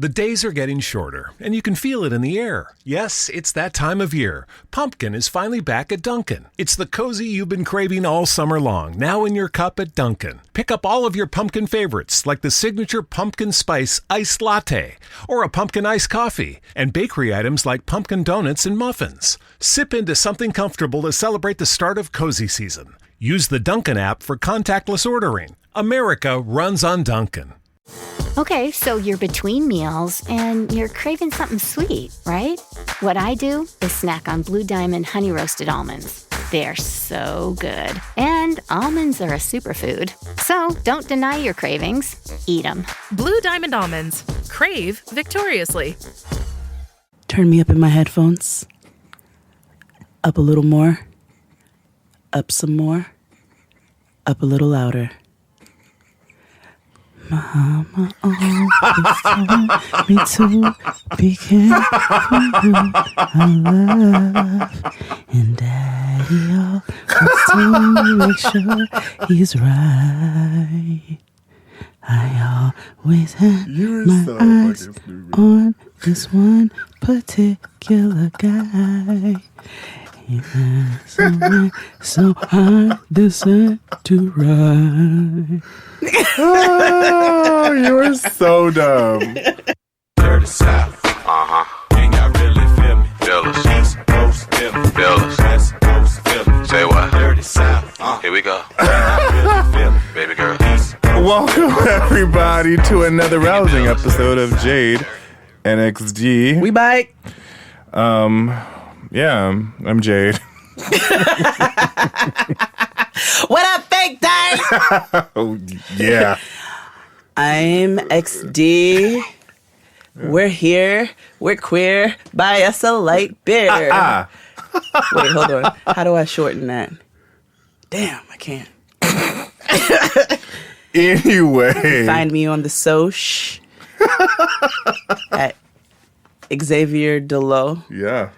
The days are getting shorter, and you can feel it in the air. Yes, it's that time of year. Pumpkin is finally back at Dunkin'. It's the cozy you've been craving all summer long, now in your cup at Dunkin'. Pick up all of your pumpkin favorites, like the signature pumpkin spice iced latte, or a pumpkin iced coffee, and bakery items like pumpkin donuts and muffins. Sip into something comfortable to celebrate the start of cozy season. Use the Dunkin' app for contactless ordering. America runs on Dunkin'. Okay, so you're between meals and you're craving something sweet, right? What I do is snack on Blue Diamond honey roasted almonds. They're so good. And almonds are a superfood. So don't deny your cravings. Eat them. Blue Diamond almonds. Crave victoriously. Turn me up in my headphones. Up a little more. Up some more. Up a little louder. Mama always told me to be careful who I love. And Daddy always told me make sure he's right. I always had my eyes on this one particular guy. So I decide to ride. Oh, you are so dumb. Dirty South. Can y'all really feel me? Feel us. East Coast, feel me. Feel us. West Coast, feel me. Say what? Dirty South. Here we go. Really feel me. Baby girl. Welcome, everybody, to another rousing episode of Jade and XD. We bite. Yeah, I'm Jade. What up, fake day? Oh, yeah. I'm XD. We're here. We're queer. Buy us a light beer. Wait, hold on. How do I shorten that? Damn, I can't. Anyway. Find me on the soch at Xavier Delo. Yeah.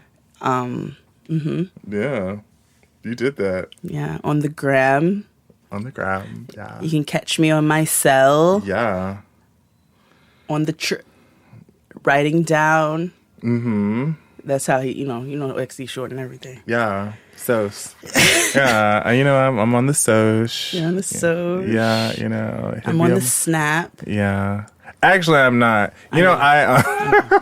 Yeah. You did that. Yeah, on the gram. On the gram, yeah. You can catch me on my cell. Yeah. On the writing down. Mm-hmm. That's how he, you know, XD short and everything. Yeah. So, yeah, I'm on the soch. You're on the soch. Yeah, I'm on the snap. Yeah. Actually, I'm not. I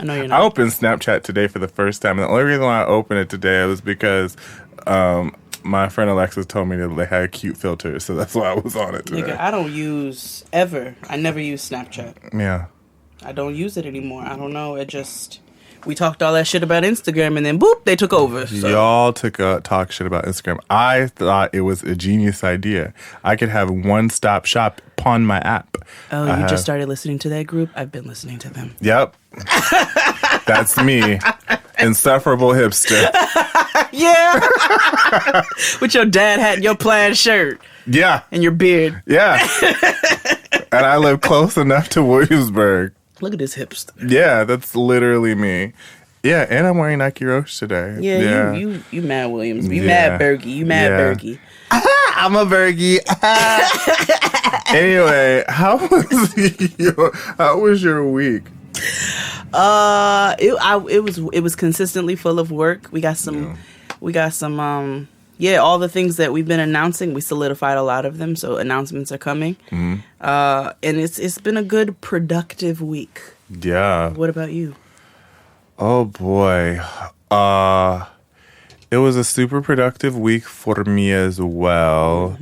know you're not. I opened Snapchat today for the first time. And the only reason why I opened it today was because my friend Alexis told me that they had cute filters. So that's why I was on it today. Nigga, I don't use ever. I never use Snapchat. Yeah. I don't use it anymore. I don't know. It just... We talked all that shit about Instagram, and then boop, they took over. So. Y'all talk shit about Instagram. I thought it was a genius idea. I could have one-stop shop upon my app. Oh, you just started listening to that group? I've been listening to them. Yep. That's me. Insufferable hipster. Yeah. With your dad hat and your plaid shirt. Yeah. And your beard. Yeah. And I live close enough to Williamsburg. Look at this hipster. Yeah, that's literally me. Yeah, and I'm wearing Nike Roche today. Yeah. You mad Williams. You mad Bergie. You mad Bergie. I'm a Bergie. Anyway, how was your week? It was consistently full of work. We got some all the things that we've been announcing, we solidified a lot of them, so announcements are coming. Mm-hmm. And it's been a good, productive week. Yeah. What about you? Oh, boy. It was a super productive week for me as well.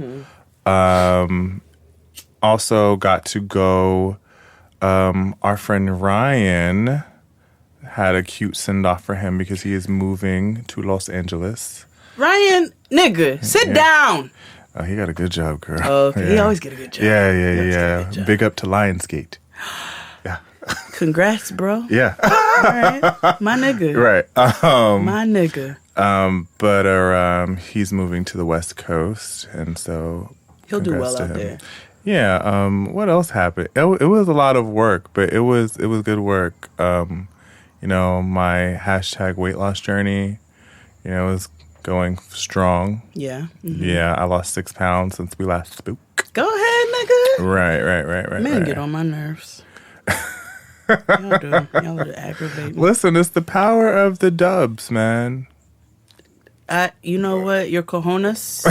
Mm-hmm. Also got to go, our friend Ryan had a cute send-off for him because he is moving to Los Angeles. Ryan, nigga, sit down. Oh, he got a good job, girl. Oh, okay. Yeah. He always get a good job. Yeah. Big up to Lionsgate. Yeah. Congrats, bro. Yeah. All right. My nigga. Right. My nigga. But he's moving to the West Coast, and so he'll do well out there. Yeah. What else happened? It was a lot of work, but it was good work. My hashtag weight loss journey, was going strong. Yeah. Mm-hmm. Yeah, I lost 6 pounds since we last spoke. Go ahead, nigga. Right. Man, get on my nerves. Y'all do. Y'all are aggravating. Listen, it's the power of the dubs, man. You know what? Your cojones.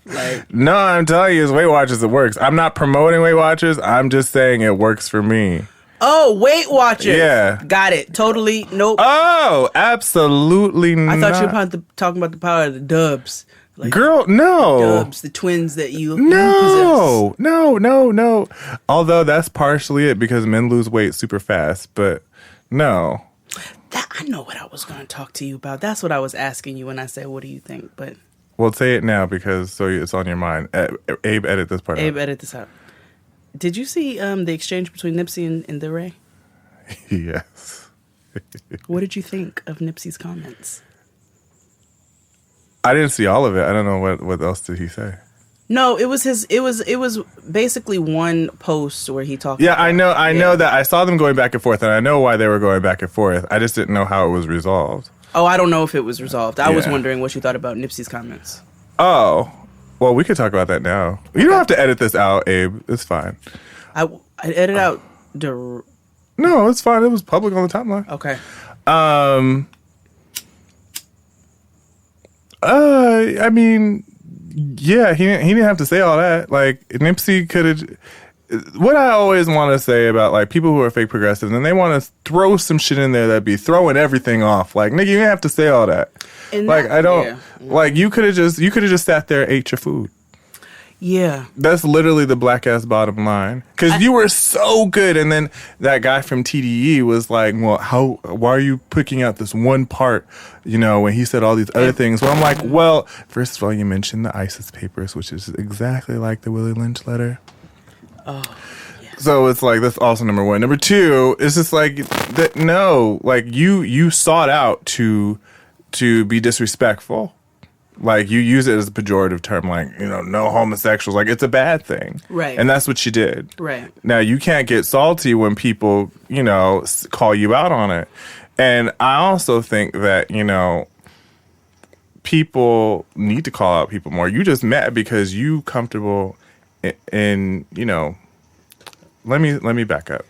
Like, No, I'm telling you, it's Weight Watchers. It works. I'm not promoting Weight Watchers. I'm just saying it works for me. oh, Weight Watchers. Yeah. Got it. Totally. Nope. Oh, absolutely not. I thought you were talking about the power of the dubs. Like, Girl, no. dubs, the twins that you No. No. Although that's partially it because men lose weight super fast, but no. I know what I was going to talk to you about. That's what I was asking you when I said, what do you think? But Well, say it now because so it's on your mind. Abe, edit this part Abe, out. edit this out. Did you see the exchange between Nipsey and DeRay? Yes. What did you think of Nipsey's comments? I didn't see all of it. I don't know what else did he say. No, it was basically one post where he talked. Yeah, about, I know that I saw them going back and forth, and I know why they were going back and forth. I just didn't know how it was resolved. Oh, I don't know if it was resolved. I was Yeah. wondering what you thought about Nipsey's comments. Oh, well, we could talk about that now. You don't have to edit this out, Abe. It's fine. I edit out the. No, it's fine. It was public on the timeline. Okay. I mean, yeah, he didn't have to say all that. Like, Nipsey could have. What I always want to say about like people who are fake progressives and they want to throw some shit in there that be throwing everything off. Like, nigga, you didn't have to say all that. And Like, that- I don't yeah. like you could have just sat there, ate your food. Yeah. That's literally the black ass bottom line. Because you were so good, and then that guy from TDE was like, "Well, why are you picking out this one part?" You know, when he said all these other things. Well, I'm like, well, first of all, you mentioned the ISIS papers, which is exactly like the Willie Lynch letter. Oh. So it's like that's also number one. Number two, it's just like that. No, like you sought out to be disrespectful. Like, you use it as a pejorative term, like, you know, no homosexuals. Like, it's a bad thing. Right. And that's what you did. Right. Now, you can't get salty when people, you know, call you out on it. And I also think that, you know, people need to call out people more. You just mad because you comfortable in, you know, let me back up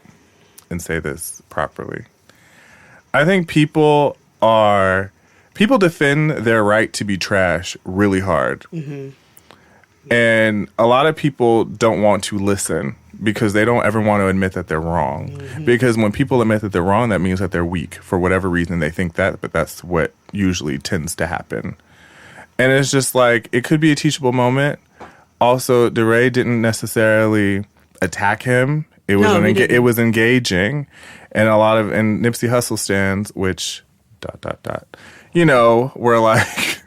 and say this properly. I think people defend their right to be trash really hard. Mm-hmm. And a lot of people don't want to listen because they don't ever want to admit that they're wrong. Mm-hmm. Because when people admit that they're wrong, that means that they're weak. For whatever reason, they think that, but that's what usually tends to happen. And it's just like, it could be a teachable moment. Also, DeRay didn't necessarily attack him. It was it was engaging. And and Nipsey Hussle stands, which ... You know, we're like,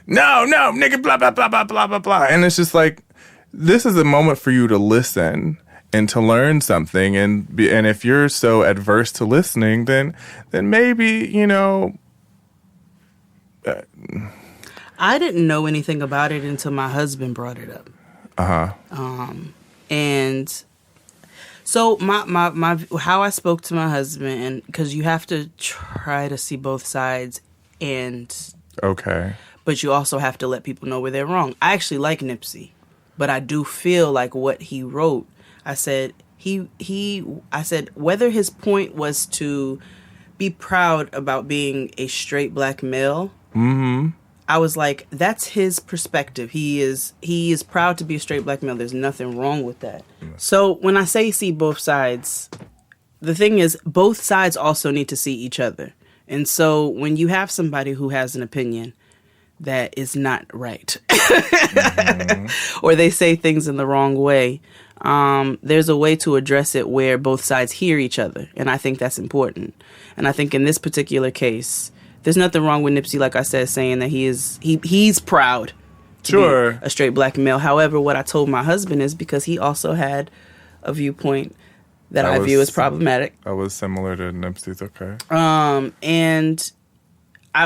no, nigga, blah, blah, blah, blah, blah, blah, blah. And it's just like, this is a moment for you to listen and to learn something. And if you're so adverse to listening, then maybe, you know. I didn't know anything about it until my husband brought it up. And so my how I spoke to my husband, and because you have to try to see both sides. But you also have to let people know where they're wrong. I actually like Nipsey, but I do feel like what he wrote. I said I said whether his point was to be proud about being a straight black male. Mm-hmm. I was like, that's his perspective. He is proud to be a straight black male. There's nothing wrong with that. So when I say see both sides, the thing is both sides also need to see each other. And so when you have somebody who has an opinion that is not right, mm-hmm. or they say things in the wrong way, there's a way to address it where both sides hear each other. And I think that's important. And I think in this particular case, there's nothing wrong with Nipsey, like I said, saying that he's proud to be a straight black male. However, what I told my husband is because he also had a viewpoint that I view as problematic. I was similar to Nipsey's, okay. And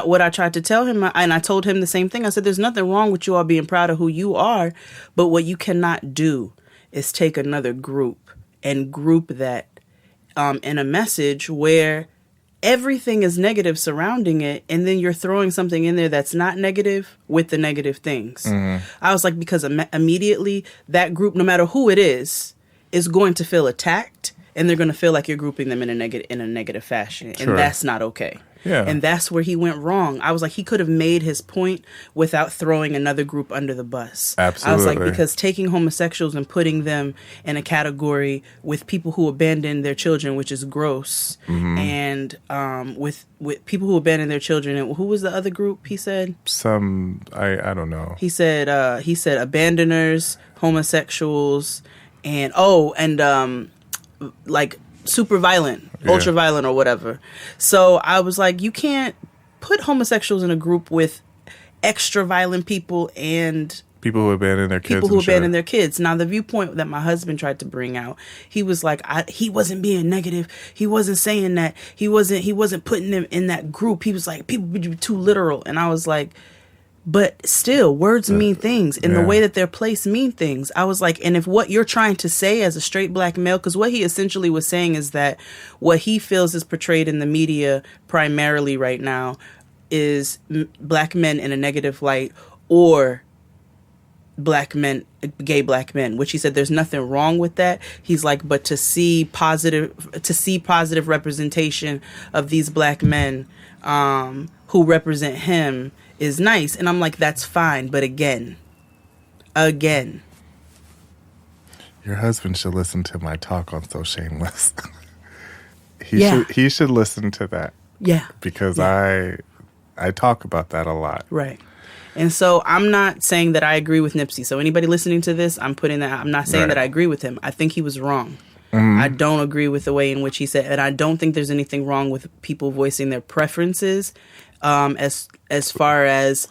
what I tried to tell him, and I told him the same thing. I said, there's nothing wrong with you all being proud of who you are, but what you cannot do is take another group and group that in a message where everything is negative surrounding it, and then you're throwing something in there that's not negative with the negative things. Mm-hmm. I was like, because immediately that group, no matter who it is going to feel attacked, and they're going to feel like you're grouping them in a negative fashion, Sure. and that's not okay. Yeah. And that's where he went wrong. I was like, he could have made his point without throwing another group under the bus. Absolutely. I was like, because taking homosexuals and putting them in a category with people who abandon their children, which is gross, and with people who abandon their children, and who was the other group? He said I don't know. He said abandoners, homosexuals, and like super violent, ultra violent, or whatever. So I was like, you can't put homosexuals in a group with extra violent people and People who abandon their kids. people who abandon their kids. Now, the viewpoint that my husband tried to bring out, he was like, he wasn't being negative. He wasn't saying that. He wasn't putting them in that group. He was like, people be too literal. And I was like, but still, words mean things, and the way that they're placed mean things. I was like, and if what you're trying to say as a straight black male, because what he essentially was saying is that what he feels is portrayed in the media primarily right now is black men in a negative light, or black men, gay black men, which he said there's nothing wrong with that. He's like, but to see positive representation of these black men who represent him is nice. And I'm like, that's fine. But again, Your husband should listen to my talk on So Shameless. Yeah. He should listen to that. yeah, Because I talk about that a lot. right. And so I'm not saying that I agree with Nipsey. So anybody listening to this, I'm not saying that I agree with him. I think he was wrong. I don't agree with the way in which he said, and I don't think there's anything wrong with people voicing their preferences, as far as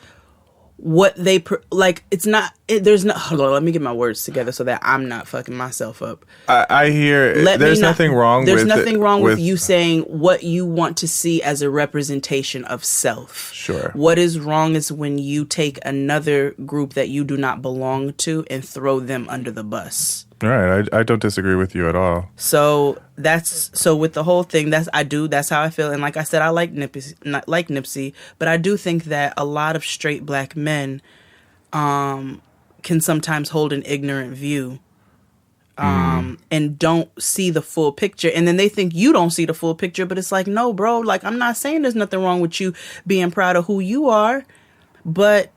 what they like. It's not. There's no. Hold on, let me get my words together so that I'm not fucking myself up. I hear there's nothing wrong. There's with nothing wrong with you with saying what you want to see as a representation of self. Sure. What is wrong is when you take another group that you do not belong to and throw them under the bus. All right, I don't disagree with you at all. So with the whole thing, that's how I feel. And like I said, I like Nipsey, but I do think that a lot of straight black men can sometimes hold an ignorant view and don't see the full picture. And then they think you don't see the full picture, but it's like, no, bro, like, I'm not saying there's nothing wrong with you being proud of who you are, but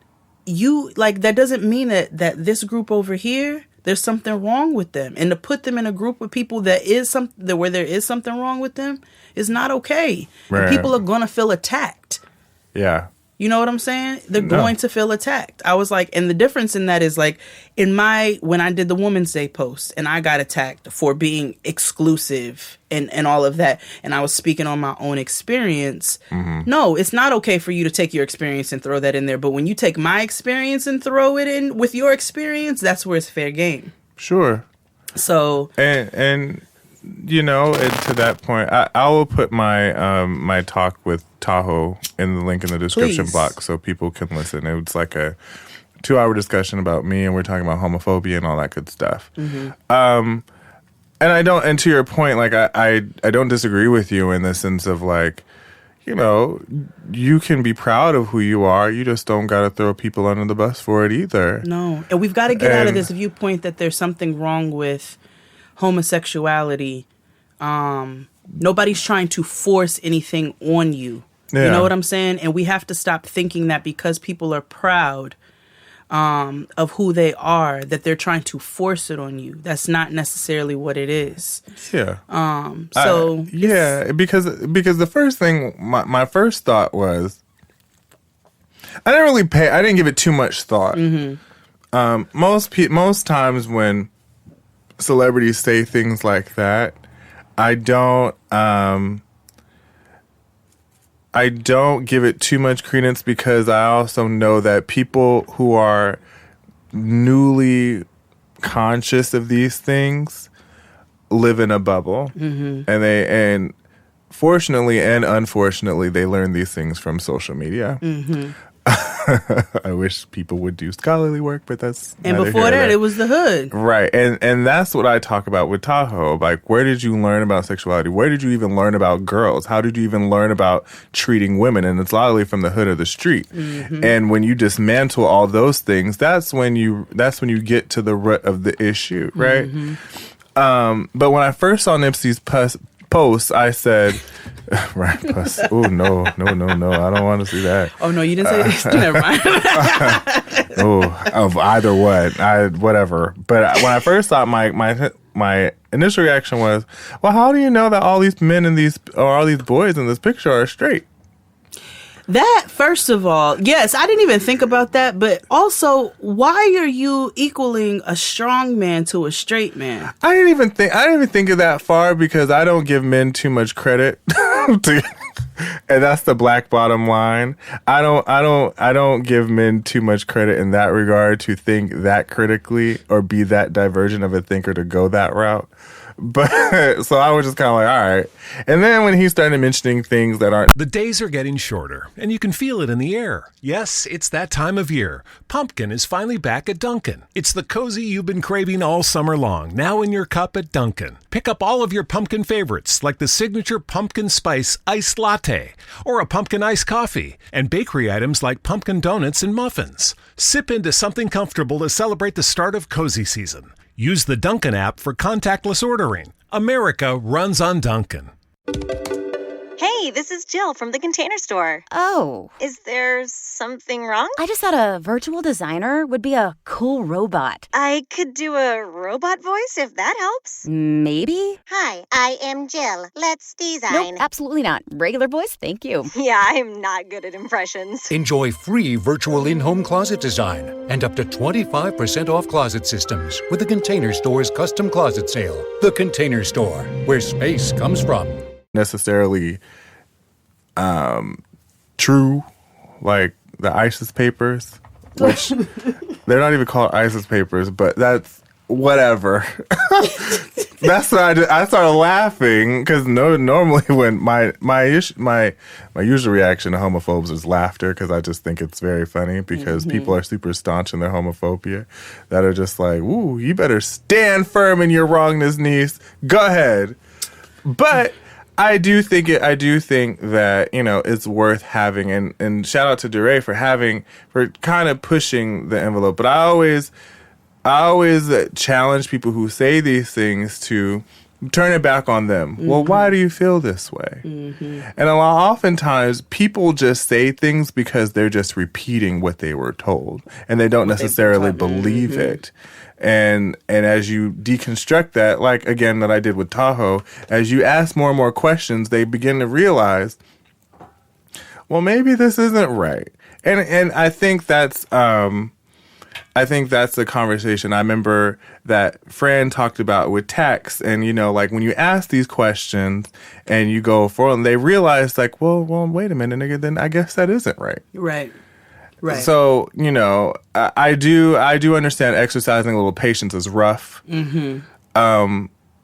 you, like, that doesn't mean that this group over here, there's something wrong with them. And to put them in a group with people where there is something wrong with them is not okay. Right. And people are going to feel attacked. Yeah. You know what I'm saying? They're going to feel attacked. I was like, and the difference in that is like, when I did the Women's Day post and I got attacked for being exclusive and all of that, and I was speaking on my own experience. No, it's not okay for you to take your experience and throw that in there. But when you take my experience and throw it in with your experience, that's where it's fair game. Sure. So And you know, and to that point, I will put my my talk with Tahoe in the link in the description Please. box so people can listen. It was like a 2-hour discussion about me, and we're talking about homophobia and all that good stuff. And to your point, like I don't disagree with you in the sense of like, you know, you can be proud of who you are. You just don't got to throw people under the bus for it either. no, and we've got to get out of this viewpoint that there's something wrong with homosexuality. Nobody's trying to force anything on you. Yeah. You know what I'm saying? And we have to stop thinking that because people are proud of who they are, that they're trying to force it on you. That's not necessarily what it is. Yeah. So because the first thing, my first thought was, I didn't give it too much thought. Most times when celebrities say things like that, I don't give it too much credence, because I also know that people who are newly conscious of these things live in a bubble, and fortunately and unfortunately they learn these things from social media. I wish people would do scholarly work, but that's and neither before here nor that, there. it was the hood. Right, and that's what I talk about with Tahoe. Like, where did you learn about sexuality? Where did you even learn about girls? How did you even learn about treating women? And it's largely from the hood of the street. And when you dismantle all those things, that's when you get to the root of the issue, right? But when I first saw Nipsey's post, I said, right, post. Oh, no. I don't want to see that. Oh, no, you didn't say this. Never mind. Of either what, whatever. But when I first saw it, my initial reaction was, well, how do you know that all these men all these boys in this picture are straight? That, first of all, yes, I didn't even think about that, but also, why are you equaling a strong man to a straight man? I didn't even think of that far because I don't give men too much credit. And that's the black bottom line. I don't give men too much credit in that regard to think that critically or be that divergent of a thinker to go that route. But so I was just kind of like, all right. And then when he started mentioning things that aren't. The days are getting shorter, and you can feel it in the air. Yes, it's that time of year. Pumpkin is finally back at Dunkin'. It's the cozy you've been craving all summer long, now in your cup at Dunkin'. Pick up all of your pumpkin favorites, like the signature pumpkin spice iced latte, or a pumpkin iced coffee, and bakery items like pumpkin donuts and muffins. Sip into something comfortable to celebrate the start of cozy season. Use the Dunkin' app for contactless ordering. America runs on Dunkin'. Hey, this is Jill from the Container Store. Oh. Is there something wrong? I just thought a virtual designer would be a cool robot. I could do a robot voice if that helps. Maybe? Hi, I am Jill. Let's design. Nope, absolutely not. Regular voice, thank you. Yeah, I'm not good at impressions. Enjoy free virtual in-home closet design and up to 25% off closet systems with the Container Store's custom closet sale. The Container Store, where space comes from. Necessarily true, like the ISIS papers, which they're not even called ISIS papers, but that's whatever. That's what I started laughing because normally when my usual reaction to homophobes is laughter because I just think it's very funny because people are super staunch in their homophobia that are just like, ooh, you better stand firm in your wrongness, niece. Go ahead. But I do think that, you know, it's worth having, and shout out to DeRay for kind of pushing the envelope. But I always challenge people who say these things to turn it back on them. Well, why do you feel this way? And oftentimes people just say things because they're just repeating what they were told, and they don't necessarily believe it. And as you deconstruct that, like, again, that I did with Tahoe, as you ask more and more questions, they begin to realize, well, maybe this isn't right. And I think that's a conversation I remember that Fran talked about with tax. And, you know, like when you ask these questions and you go for them, they realize like, well, wait a minute, nigga, then I guess that isn't right. Right. So, you know, I do understand exercising a little patience is rough. But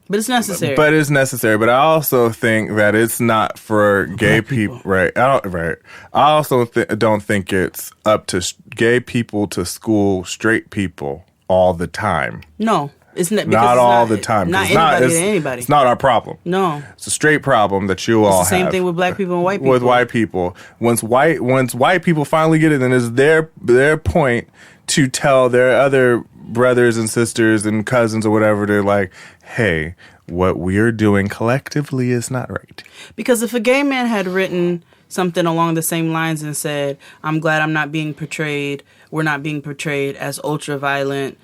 it's necessary. But I also think that it's not for gay people, right? I also don't think it's up to gay people to school straight people all the time. No. It's not the time. Not anybody. It's not our problem. No. It's a straight problem that you all have. It's the same thing with black people and white people. With white people. Once white people finally get it, then it's their point to tell their other brothers and sisters and cousins or whatever, they're like, hey, what we're doing collectively is not right. Because if a gay man had written something along the same lines and said, I'm glad we're not being portrayed as ultra-violent,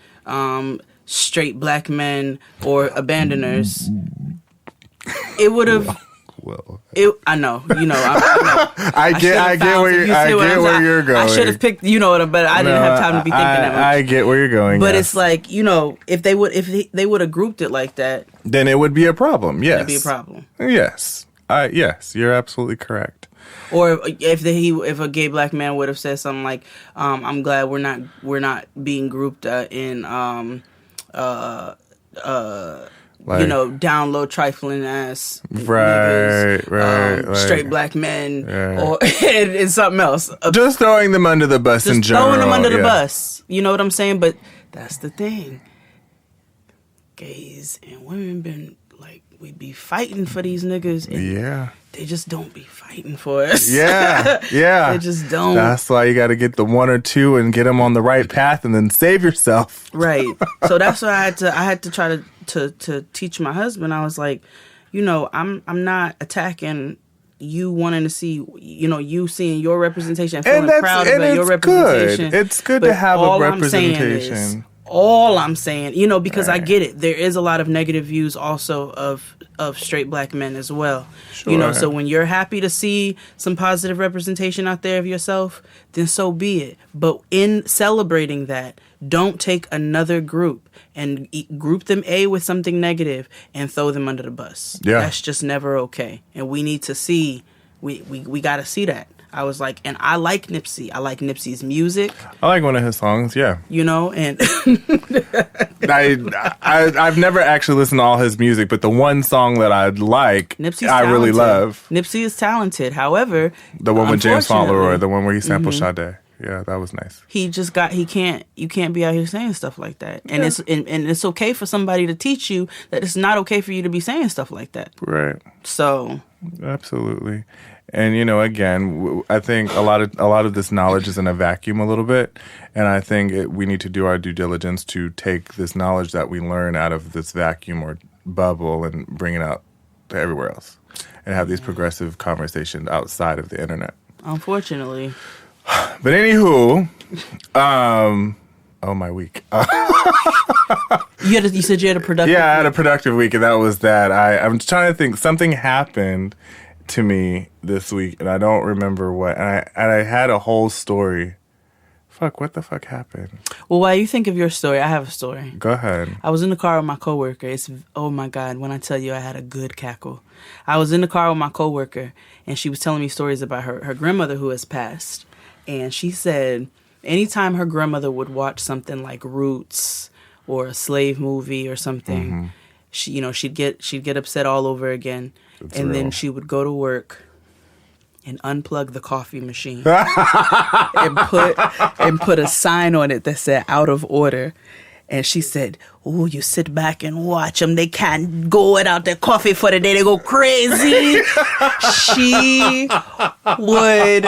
straight black men or abandoners, it would have. Well, I know, you know. I get where you're going. I should have picked, but I didn't have time to be thinking that much. I get where you're going. But yes. it's like, you know, if they would have grouped it like that, then it would be a problem. Yes, it'd be a problem. Yes, yes, you're absolutely correct. Or if a gay black man would have said something like, "I'm glad we're not being grouped in like, you know, down low trifling ass right, niggas, straight black men, or and something else. Just throwing them under the bus in general. Throwing them under the bus. You know what I'm saying? But that's the thing. Gays and women we be fighting for these niggas. And they just don't be fighting for us. Yeah. They just don't. That's why you got to get the one or two and get them on the right path and then save yourself. Right. So that's why I had to try to teach my husband. I was like, I'm not attacking you wanting to see, you seeing your representation and feeling proud about your representation. It's good to have a representation. All I'm saying, because I get it. There is a lot of negative views also of straight black men as well. Sure. So when you're happy to see some positive representation out there of yourself, then so be it. But in celebrating that, don't take another group and group them with something negative and throw them under the bus. Yeah. That's just never okay. And we need to see, we got to see that. I was like, and I like Nipsey. I like Nipsey's music. I like one of his songs, yeah. And I've never actually listened to all his music, but the one song that I like, I really love. Nipsey is talented. However, the one with James Fauntleroy, the one where he sampled Sade. Yeah, that was nice. You can't be out here saying stuff like that. And it's okay for somebody to teach you that it's not okay for you to be saying stuff like that. Right. So. Absolutely. And, again, I think a lot of this knowledge is in a vacuum a little bit. And I think we need to do our due diligence to take this knowledge that we learn out of this vacuum or bubble and bring it out to everywhere else and have these progressive conversations outside of the internet. Unfortunately. But anywho, my week. You said you had a productive week? Yeah, I had a productive week, and that was that. I'm trying to think. Something happened to me this week, and I don't remember what. And I had a whole story. Fuck, what the fuck happened? Well, while you think of your story, I have a story. Go ahead. I was in the car with my coworker. Oh my God, when I tell you I had a good cackle. I was in the car with my coworker, and she was telling me stories about her grandmother who has passed. And she said anytime her grandmother would watch something like Roots or a slave movie or something, she'd get upset all over again. Then she would go to work and unplug the coffee machine and put a sign on it that said "out of order." And she said, "Oh, you sit back and watch them. They can't go without their coffee for the day. They go crazy." She would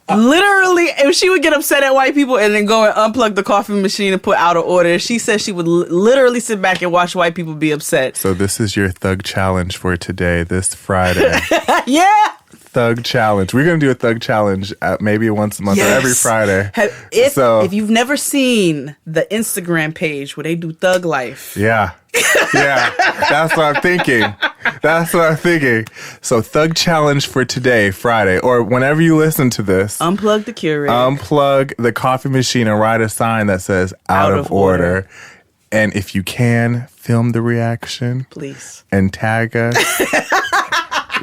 literally, if she would get upset at white people and then go and unplug the coffee machine and put out of order, she said she would literally sit back and watch white people be upset. So this is your thug challenge for today, this Friday. Yeah. Thug challenge. We're going to do a thug challenge maybe once a month or every Friday. If you've never seen the Instagram page where they do thug life. Yeah. Yeah. That's what I'm thinking. So thug challenge for today, Friday, or whenever you listen to this. Unplug the Keurig. Unplug the coffee machine and write a sign that says out of order. And if you can, film the reaction. Please. And tag us.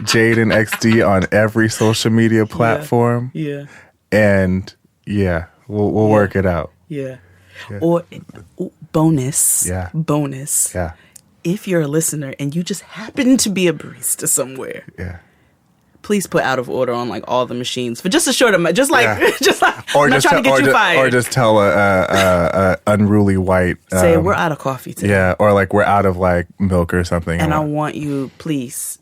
Jade and XD on every social media platform. Yeah. And we'll work it out. Yeah. Or bonus. Yeah. Bonus. Yeah. If you're a listener and you just happen to be a barista somewhere. Yeah. Please put out of order on like all the machines for just a short amount. Just like, or I'm not trying to get you fired. Or just tell a unruly white. Say we're out of coffee today. Yeah. Or like we're out of like milk or something. And I want you please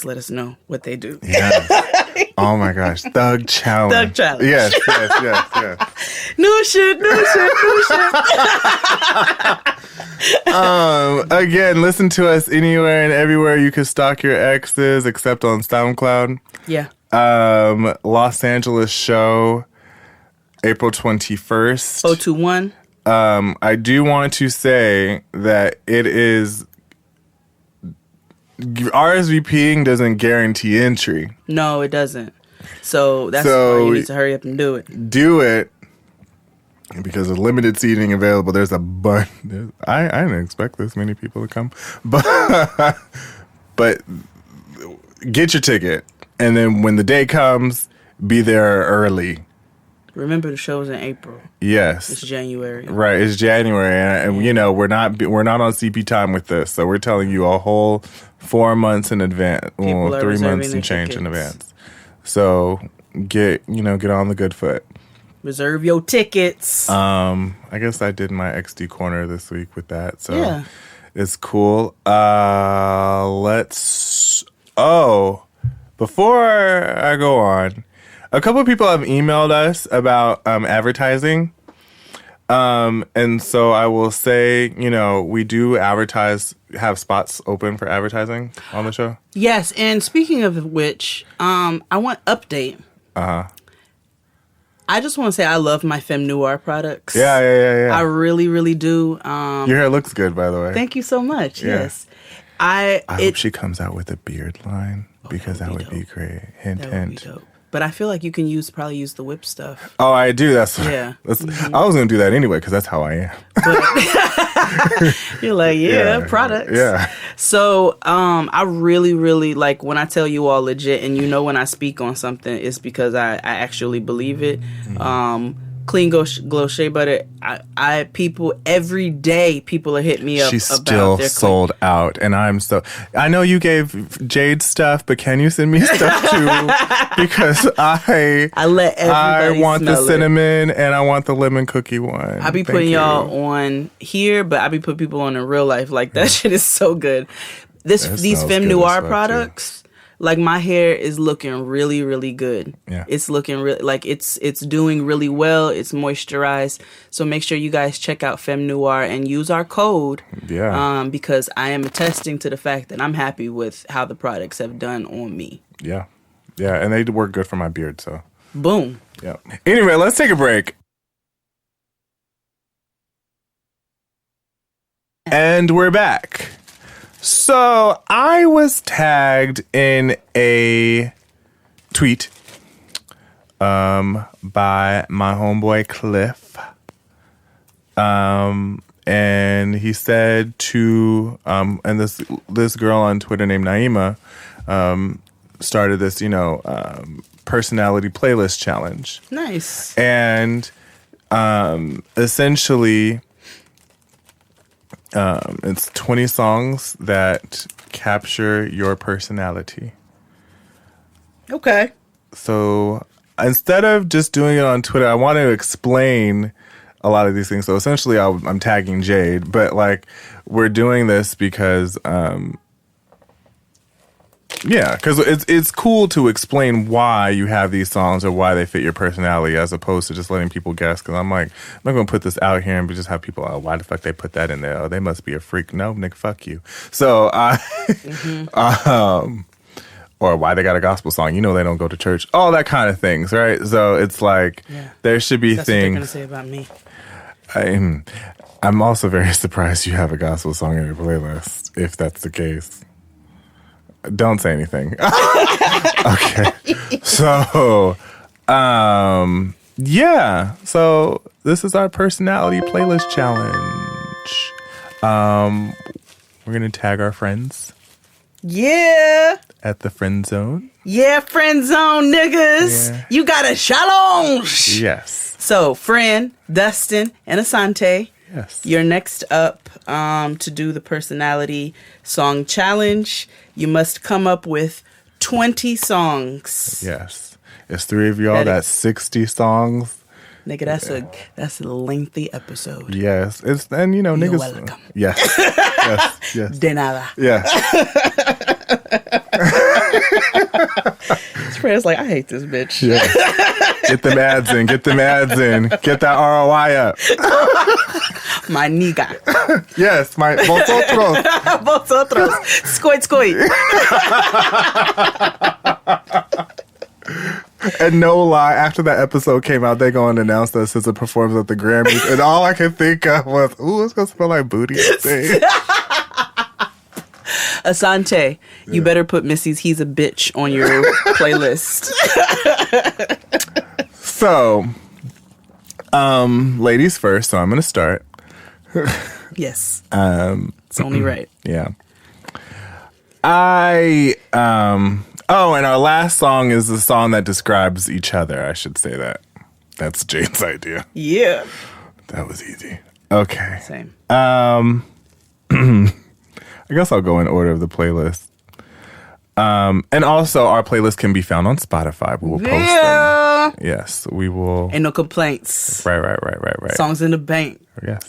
let us know what they do. Yes. Oh my gosh. Thug challenge. Thug challenge. Yes. New shit. Again, listen to us anywhere and everywhere you can stalk your exes, except on SoundCloud. Yeah. Los Angeles show, April 21st. 021. I do want to say that it is RSVPing doesn't guarantee entry. No, it doesn't. So that's why you need to hurry up and do it. Do it. Because of limited seating available, there's a bunch. I didn't expect this many people to come. But get your ticket. And then when the day comes, be there early. Remember, the show's in April. Yes. It's January. Right, it's January. And we're not on CP time with this. So we're telling you a whole 4 months in advance. Well, 3 months and change in advance. So get on the good foot. Reserve your tickets. I guess I did my XD corner this week with that. So it's cool. Before I go on, a couple of people have emailed us about advertising. And so I will say, we do have spots open for advertising on the show. Yes, and speaking of which, I want update. I just want to say I love my Femme Noir products. Yeah. I really, really do. Your hair looks good, by the way. Thank you so much. Yeah. Yes. I hope she comes out with a beard line because that would be great. Hint, that hint. would be dope. But I feel like you can probably use the whip stuff. Oh, I do. I was going to do that anyway because that's how I am. You're like, products. Yeah. So I really, really like when I tell you all legit, and when I speak on something, it's because I actually believe it. Clean Glow Shea Butter. People every day, people are hitting me up. She's about still their sold out, and I know you gave Jade stuff, but can you send me stuff too? Because I let everybody I want the smell cinnamon and I want the lemon cookie one. I be putting y'all on here, but I be putting people on in real life. Like that shit is so good. These Femme Noir products. Like my hair is looking really, really good. Yeah. It's looking like it's doing really well. It's moisturized. So make sure you guys check out Femme Noir and use our code. Yeah. Because I am attesting to the fact that I'm happy with how the products have done on me. Yeah. Yeah, and they work good for my beard, so. Boom. Yeah. Anyway, let's take a break. And we're back. So I was tagged in a tweet by my homeboy Cliff. And he said to and this girl on Twitter named Naima started this, personality playlist challenge. Nice. And essentially it's 20 songs that capture your personality. Okay. So instead of just doing it on Twitter, I want to explain a lot of these things. So essentially I'm tagging Jade, but we're doing this because because it's cool to explain why you have these songs or why they fit your personality as opposed to just letting people guess. Because I'm not going to put this out here and just have people, why the fuck they put that in there? Oh, they must be a freak. No, nigga, fuck you. So, or why they got a gospel song. They don't go to church. All that kind of things, right? So it's there should be That's things. What they're going to say about me. I'm also very surprised you have a gospel song in your playlist, if that's the case. Don't say anything. Okay. So, So this is our personality playlist challenge. We're going to tag our friends. Yeah. At the friend zone. Yeah, friend zone, niggas. Yeah. You got a challenge. Yes. So, Fran, Dustin, and Asante. Yes. You're next up to do the personality song challenge. You must come up with 20 songs. Yes. It's 3 of y'all. That's 60 songs. Nigga, that's a lengthy episode. Yes. And You're niggas. welcome. Yes. yes. De nada. Yeah. Fran's like, I hate this bitch. Yeah. Get them ads in. Get that ROI up. My nigga. Yes, my vosotros. Vosotros. Skoit. And no lie, after that episode came out, they going to announce us as a performance at the Grammys. And all I could think of was, ooh, it's going to smell like booty. Asante, you better put Missy's He's a Bitch on your playlist. So, ladies first, so I'm going to start. Yes. It's only right. Yeah. And our last song is the song that describes each other. I should say that. That's Jane's idea. Yeah. That was easy. Okay. Same. I guess I'll go in order of the playlist. And also, our playlist can be found on Spotify. We will post them. Yes, we will. Ain't no complaints. Right. Songs in the bank. Yes.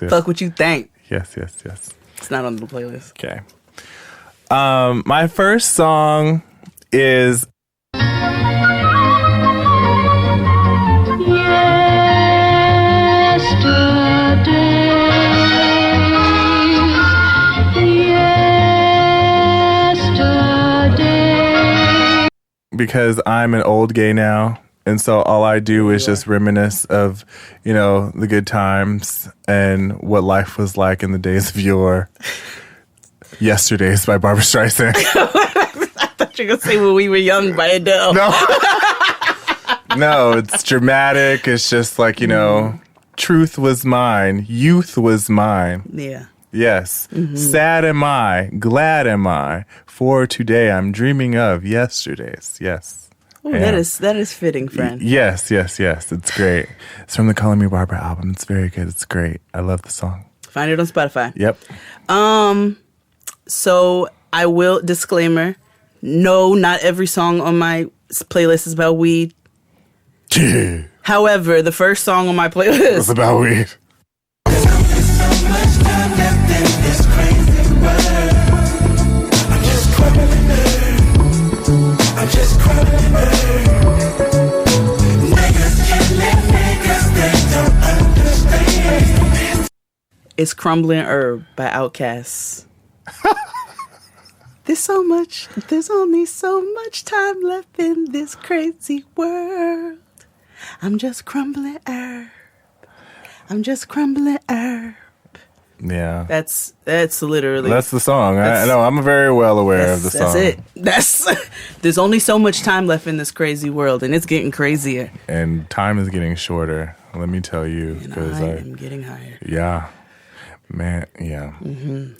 Fuck what you think. Yes. It's not on the playlist. Okay. My first song is Yesterday because I'm an old gay now. And so all I do is just reminisce of, the good times and what life was like in the days of yore. Yesterdays by Barbra Streisand. I thought you were going to say When We Were Young by Adele. No, it's dramatic. It's just like, truth was mine. Youth was mine. Yeah. Yes. Sad am I. Glad am I. For today I'm dreaming of yesterdays. Yes. Ooh, that is fitting, friend. Yes. It's great. It's from the Calling Me Barbara album. It's very good. It's great. I love the song. Find it on Spotify. Yep. So I will, disclaimer, no, not every song on my playlist is about weed. However, the first song on my playlist is about weed. It's Crumbling Herb by Outkast. There's only so much time left in this crazy world. I'm just crumbling herb. Yeah. That's literally. That's the song. I know. I'm very well aware of the song. That's it. There's only so much time left in this crazy world, and it's getting crazier. And time is getting shorter. Let me tell you. And I am getting higher. Yeah. Man, yeah. Mm-hmm.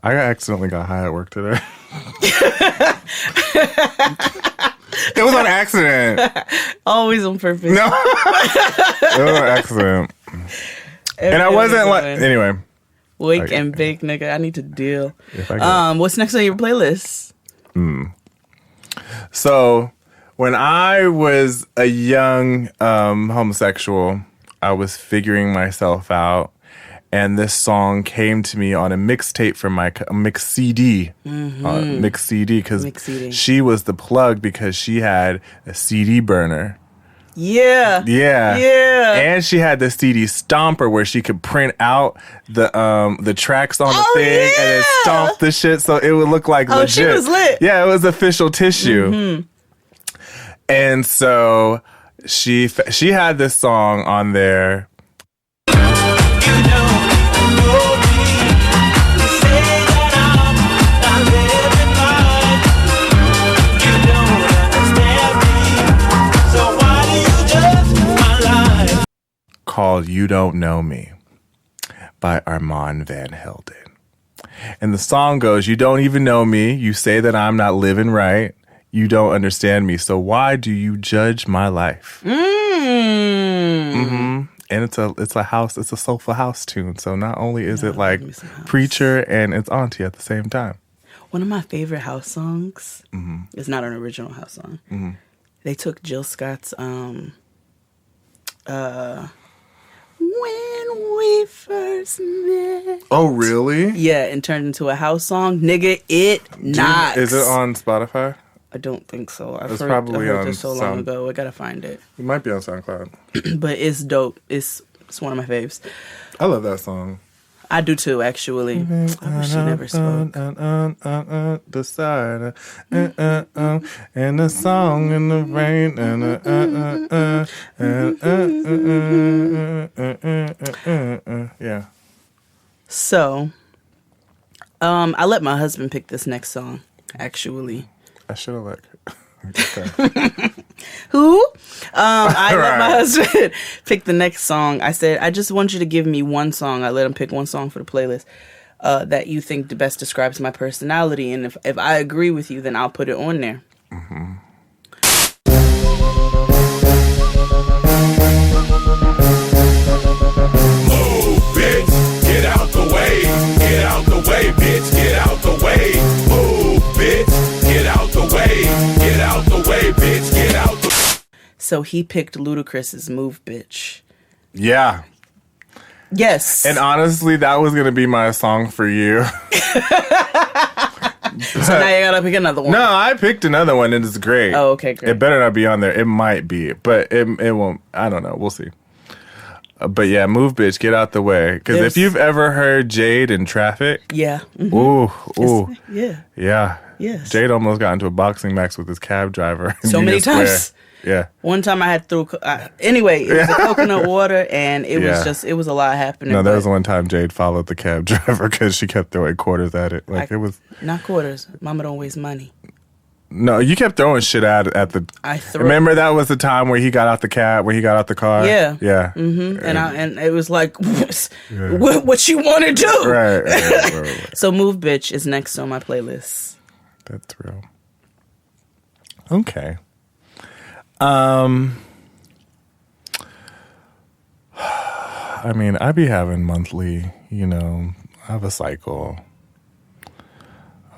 I accidentally got high at work today. It was on accident. Always on purpose. No. It was on accident. And I wasn't like... Anyway. Wake and bake, nigga. I need to deal. What's next on your playlist? So, when I was a young homosexual, I was figuring myself out. And this song came to me on a mixtape from my mix CD. Mix CD, because she was the plug because she had a CD burner. Yeah. And she had the CD stomper where she could print out the tracks on the thing and then stomp the shit so it would look like legit. She was lit. Yeah, it was official tissue. And so she had this song on there. Called You Don't Know Me by Armand Van Helden. And the song goes, you don't even know me. You say that I'm not living right. You don't understand me. So why do you judge my life? And it's a house, it's a soulful house tune. So not only is it like Preacher and it's Auntie at the same time. One of my favorite house songs is not an original house song. They took Jill Scott's When We First Met. Oh, really? Yeah, and turned into a house song. Nigga, it knocks. Is it on Spotify? I don't think so. It's probably on this so long ago. I gotta find it. It might be on SoundCloud. But it's dope. It's one of my faves. I love that song. I do too, actually. I wish she never spoke. The side, and the song in the rain, yeah. So, I let my husband pick this next song, actually. I should have let Who? I let my husband pick the next song. I said, I just want you to give me one song. I let him pick one song for the playlist that you think the best describes my personality. And if I agree with you, then I'll put it on there. Move, bitch, get out the way. Get out the way, bitch, get out the way. Move, bitch, get out the way. Get out the way, bitch, get out the way. So he picked Ludacris's Move, Bitch. Yeah. Yes. And honestly, that was going to be my song for you. So now you gotta pick another one. No, I picked another one and it's great. Oh, okay, great. It better not be on there. It might be, but it won't. I don't know. We'll see. But yeah, Move, Bitch, get out the way. Because if you've ever heard Jade in Traffic. Yeah. Ooh. Yeah. Yeah. Yes. Jade almost got into a boxing match with his cab driver. So many times. Yeah. One time I had through. Anyway, it was a coconut water, and it was a lot happening. No, there was one time Jade followed the cab driver because she kept throwing quarters at it. Like it was not quarters. Mama don't waste money. No, you kept throwing shit at the. Remember that was the time where he got out the cab, where he got out the car. Yeah, yeah. Mm-hmm. And it was like, what you want to do? Right. So "Move Bitch" is next on my playlist. That's real. Okay. I mean, I be having monthly, I have a cycle.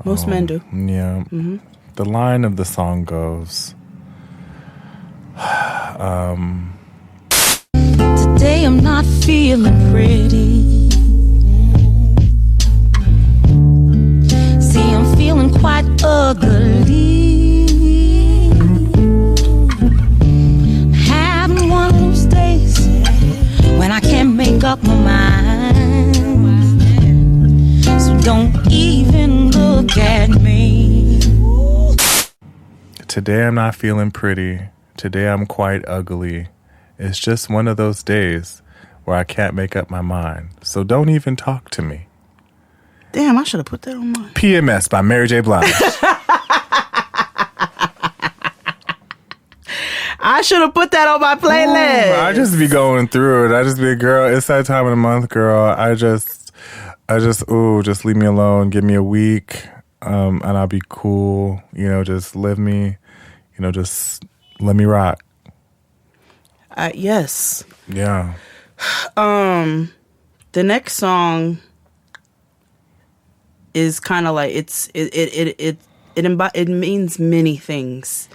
Most men do. Yeah. Mm-hmm. The line of the song goes, today I'm not feeling pretty. See, I'm feeling quite ugly. Having one of those days when I can't make up my mind. So don't even look at me. Today I'm not feeling pretty. Today I'm quite ugly. It's just one of those days where I can't make up my mind. So don't even talk to me. Damn, I should have put that on mine. PMS by Mary J. Blige. I should have put that on my playlist. I just be going through it. I just be a girl. It's that time of the month, girl. I just, just leave me alone. Give me a week, and I'll be cool. Just leave me, just let me rock. Yes. Yeah. The next song is kind of like it means many things.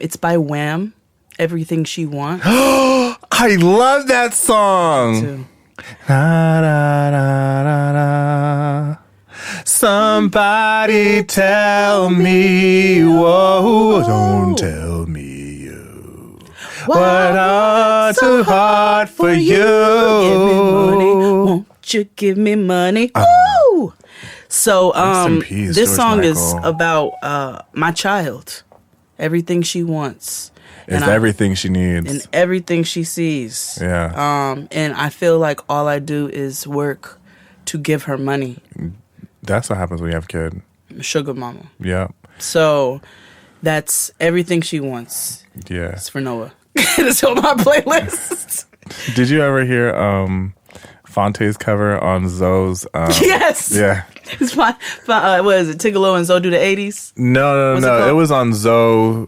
It's by Wham. Everything She Wants. I love that song. Me too. Da, da, da, da, da. Somebody tell me, whoa, don't tell me you. What are too hard for you? Give me money. Won't you give me money? Woo! So, peace, this George song Michael. is about my child. Everything she wants. It's everything she needs. And everything she sees. Yeah. And I feel like all I do is work to give her money. That's what happens when you have a kid. Sugar mama. Yeah. So that's everything she wants. Yeah. It's for Noah. It's on my playlist. Did you ever hear Fonte's cover on Zoe's? Yes. Yeah. It's fine. What is it? Tigolo and Zoe do the 80s? No. It was on Zoe.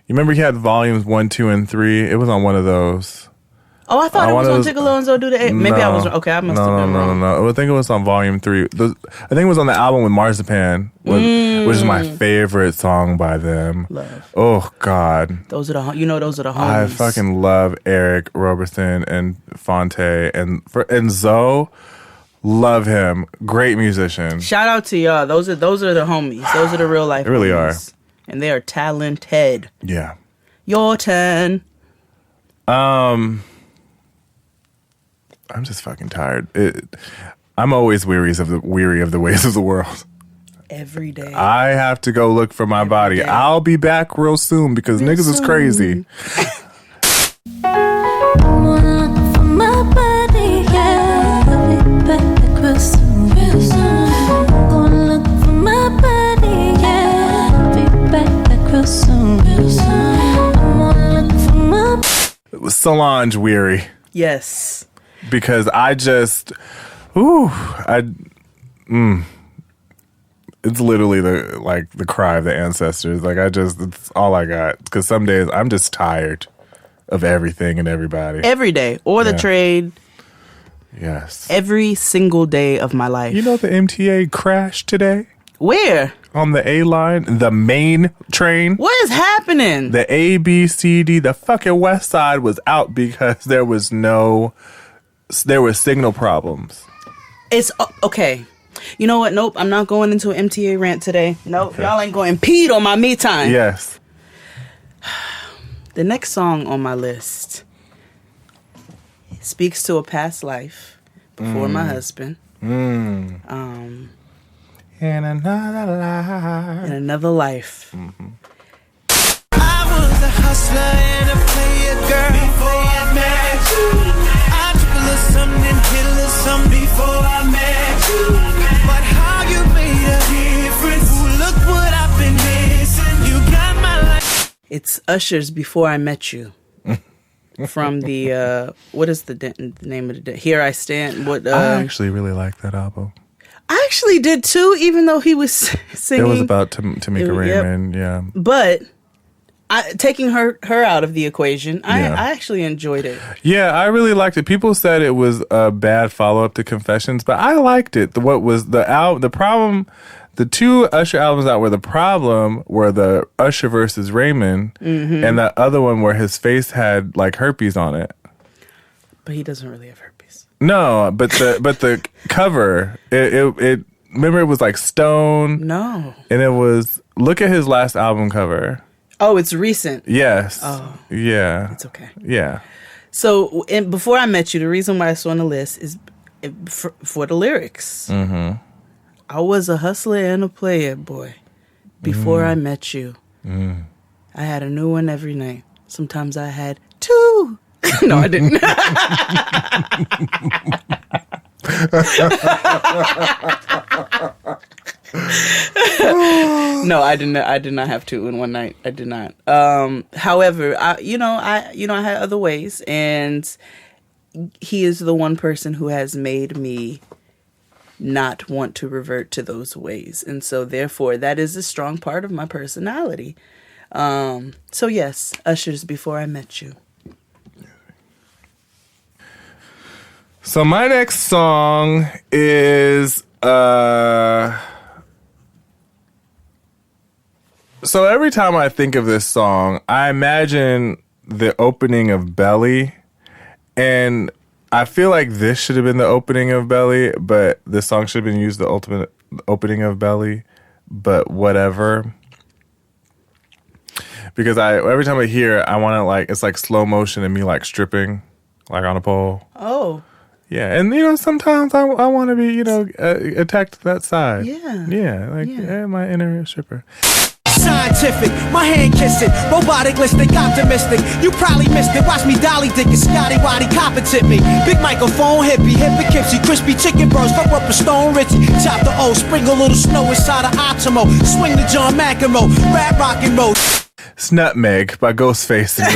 You remember he had volumes 1, 2, and 3? It was on one of those. Oh, I thought it was on Tigolo and Zoe do the 80s. Maybe I was okay. I must have been wrong. No. I think it was on volume 3. I think it was on the album with Marzipan, which is my favorite song by them. Love. Oh God. Those are the homies. I fucking love Eric Roberson and Fonte and Zoe. Love him. Great musician. Shout out to y'all. Those are the homies. Those are the real life. They really homies. And they are talented. Yeah. Your turn. I'm just fucking tired. I'm always weary of the ways of the world. Every day. I have to go look for my body. day. I'll be back real soon because niggas is crazy. Solange weary. Yes. Because it's literally the cry of the ancestors. It's all I got. Because some days I'm just tired of everything and everybody. Every day. Or the trade. Yes. Every single day of my life. You know the MTA crashed today? Where? On the A line, the main train. What is happening? The A, B, C, D, the fucking West Side was out because there were signal problems. It's okay. You know what? Nope. I'm not going into an MTA rant today. Nope. Okay. Y'all ain't going peed on my me time. Yes. The next song on my list speaks to a past life before my husband. In another life. In another life. I was a hustler and a player girl before I met you. I took a little something, hit a little something before I met you. But how you made a difference? Ooh, look what I've been missing. You got my life. It's Usher's Before I Met You. From the, what is the name of the day? Here I Stand. What? I actually really like that album. I actually did too, even though he was singing. It was about Tamika Raymond, yeah. But taking her out of the equation, I actually enjoyed it. Yeah, I really liked it. People said it was a bad follow-up to Confessions, but I liked it. What was the problem? The two Usher albums that were the problem were the Usher versus Raymond and that other one where his face had like herpes on it. But he doesn't really have herpes. No, but the cover, it remember it was like stone. No. And it was, look at his last album cover. Oh, it's recent. Yes. Oh. Yeah. It's okay. Yeah. So Before I Met You, the reason why it's on the list is for the lyrics. Mm-hmm. I was a hustler and a player, boy. Before I met you. I had a new one every night. Sometimes I had two. No, I didn't. No, I didn't. I did not have two in one night. I did not. However, I had other ways, and he is the one person who has made me not want to revert to those ways. And so therefore that is a strong part of my personality. So yes, Usher's Before I Met You. So my next song is so every time I think of this song, I imagine the opening of Belly, and I feel like this should have been the opening of Belly, but this song should have been used the ultimate opening of Belly, but whatever. Because every time I hear it, I want to like, it's like slow motion and me like stripping like on a pole. Oh. Yeah, and sometimes I want to be, attacked to that side. Yeah. Yeah, like my inner stripper. Scientific, my hand kissing, robotic, listic, optimistic. You probably missed it. Watch me dolly dick and Scotty Waddy competent me. Big microphone, hippie, Kipsy, crispy chicken burst, fuck up a stone Richie. Chop the O, sprinkle a little snow inside of Optimo. Swing the John McEnroe, rap rockin' mode. Snutmeg by Ghostface and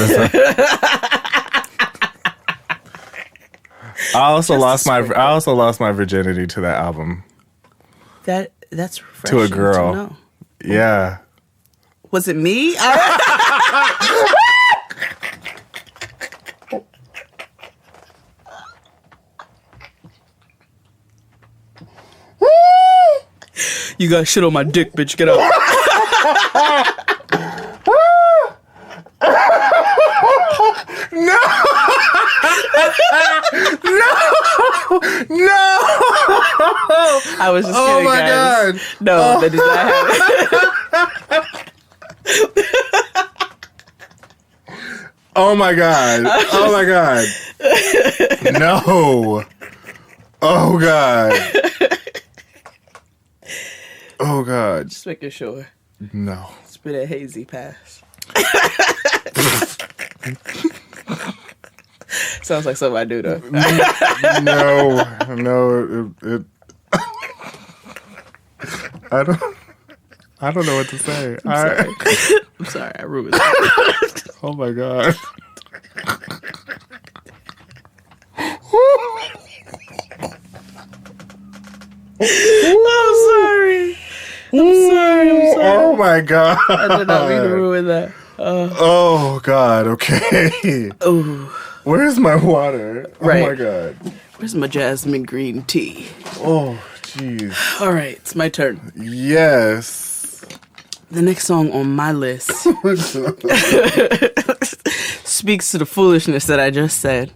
I also lost my virginity to that album. That's refreshing to a girl. To know. Yeah. Was it me? You got shit on my dick, bitch. Get up. No! I was just kidding, my guys. God. No, that did not happen. Oh my God. Oh my God. No. Oh God. Oh God. Just making sure. No. It's been a hazy pass. Sounds like something I do though. No. It I don't know what to say. I'm sorry, I ruined it. Oh my God. I'm sorry. Oh my God. I did not mean to ruin that. Oh God, okay. Ooh. Where's my water? Right. Oh my God. Where's my jasmine green tea? Oh, jeez. All right, it's my turn. Yes. The next song on my list speaks to the foolishness that I just said.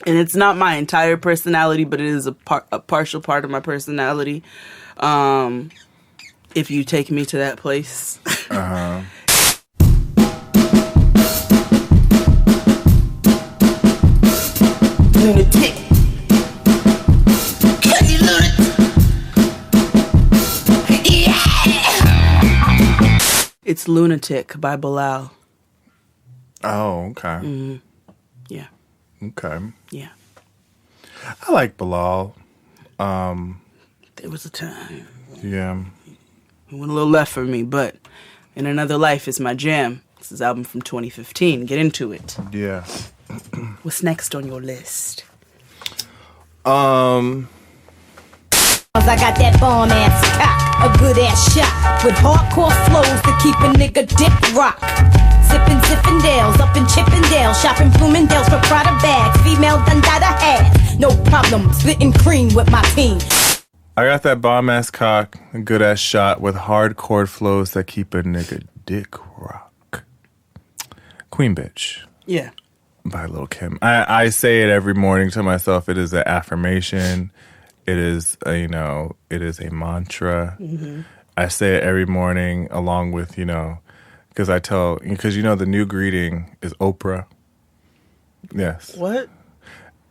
And it's not my entire personality, but it is a partial part of my personality. If you take me to that place. Uh-huh. Lunatic. It's Lunatic by Bilal. Oh, okay. Mm-hmm. Yeah. Okay. Yeah. I like Bilal. There was a time. Yeah. It went a little left for me, but In Another Life is my jam. This is an album from 2015. Get into it. Yeah. What's next on your list? I got that bomb ass cock, a good ass shot with hardcore flows to keep a nigga dick rock. Sippin' Zippendales up in Chippendale, shopping Bloomingdale's for Prada bags. Female Dundada hat, no problem splitting cream with my team. I got that bomb ass cock, a good ass shot with hardcore flows that keep a nigga dick rock. Queen Bitch. Yeah. By Lil' Kim. I say it every morning to myself. It is an affirmation. It is it is a mantra. Mm-hmm. I say it every morning along with, because the new greeting is Oprah. Yes. What?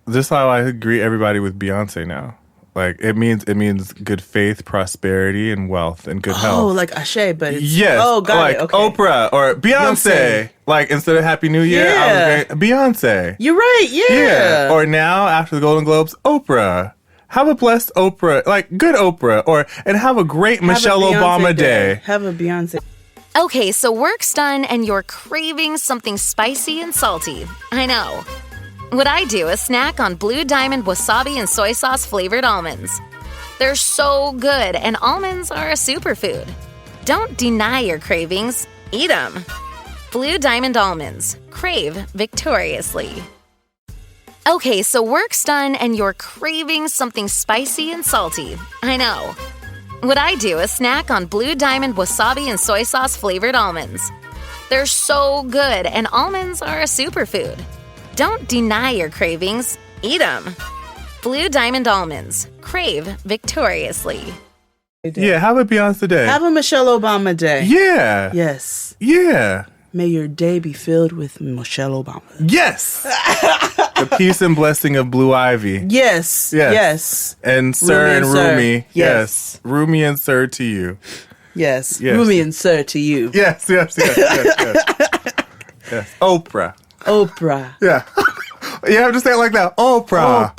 This is how I greet everybody with Beyonce now. Like it means good faith, prosperity, and wealth and good health. Oh, like Ashe, but it's... Yes. Oh, got like it. Okay. Oprah or Beyonce. Like instead of Happy New Year, I was going Beyonce. You're right. Yeah. Or now after the Golden Globes, Oprah. Have a blessed Oprah, like good Oprah, and have a great Michelle Obama day. Have a Beyonce. Okay, so work's done and you're craving something spicy and salty. I know. What I do is snack on Blue Diamond wasabi and soy sauce flavored almonds. They're so good, and almonds are a superfood. Don't deny your cravings. Eat them. Blue Diamond almonds. Crave victoriously. Okay, so work's done and you're craving something spicy and salty. I know. What I do is snack on Blue Diamond wasabi and soy sauce flavored almonds. They're so good, and almonds are a superfood. Don't deny your cravings. Eat them. Blue Diamond almonds. Crave victoriously. Yeah, have a Beyonce day. Have a Michelle Obama day. Yeah. Yes. Yeah. May your day be filled with Michelle Obama. Yes. The peace and blessing of Blue Ivy. Yes. Yes. And Sir and Rumi. Yes. Rumi and Sir to you. Yes. Rumi and Sir to you. Yes. Yes. Oprah. Yeah. You have to say it like that. Oprah.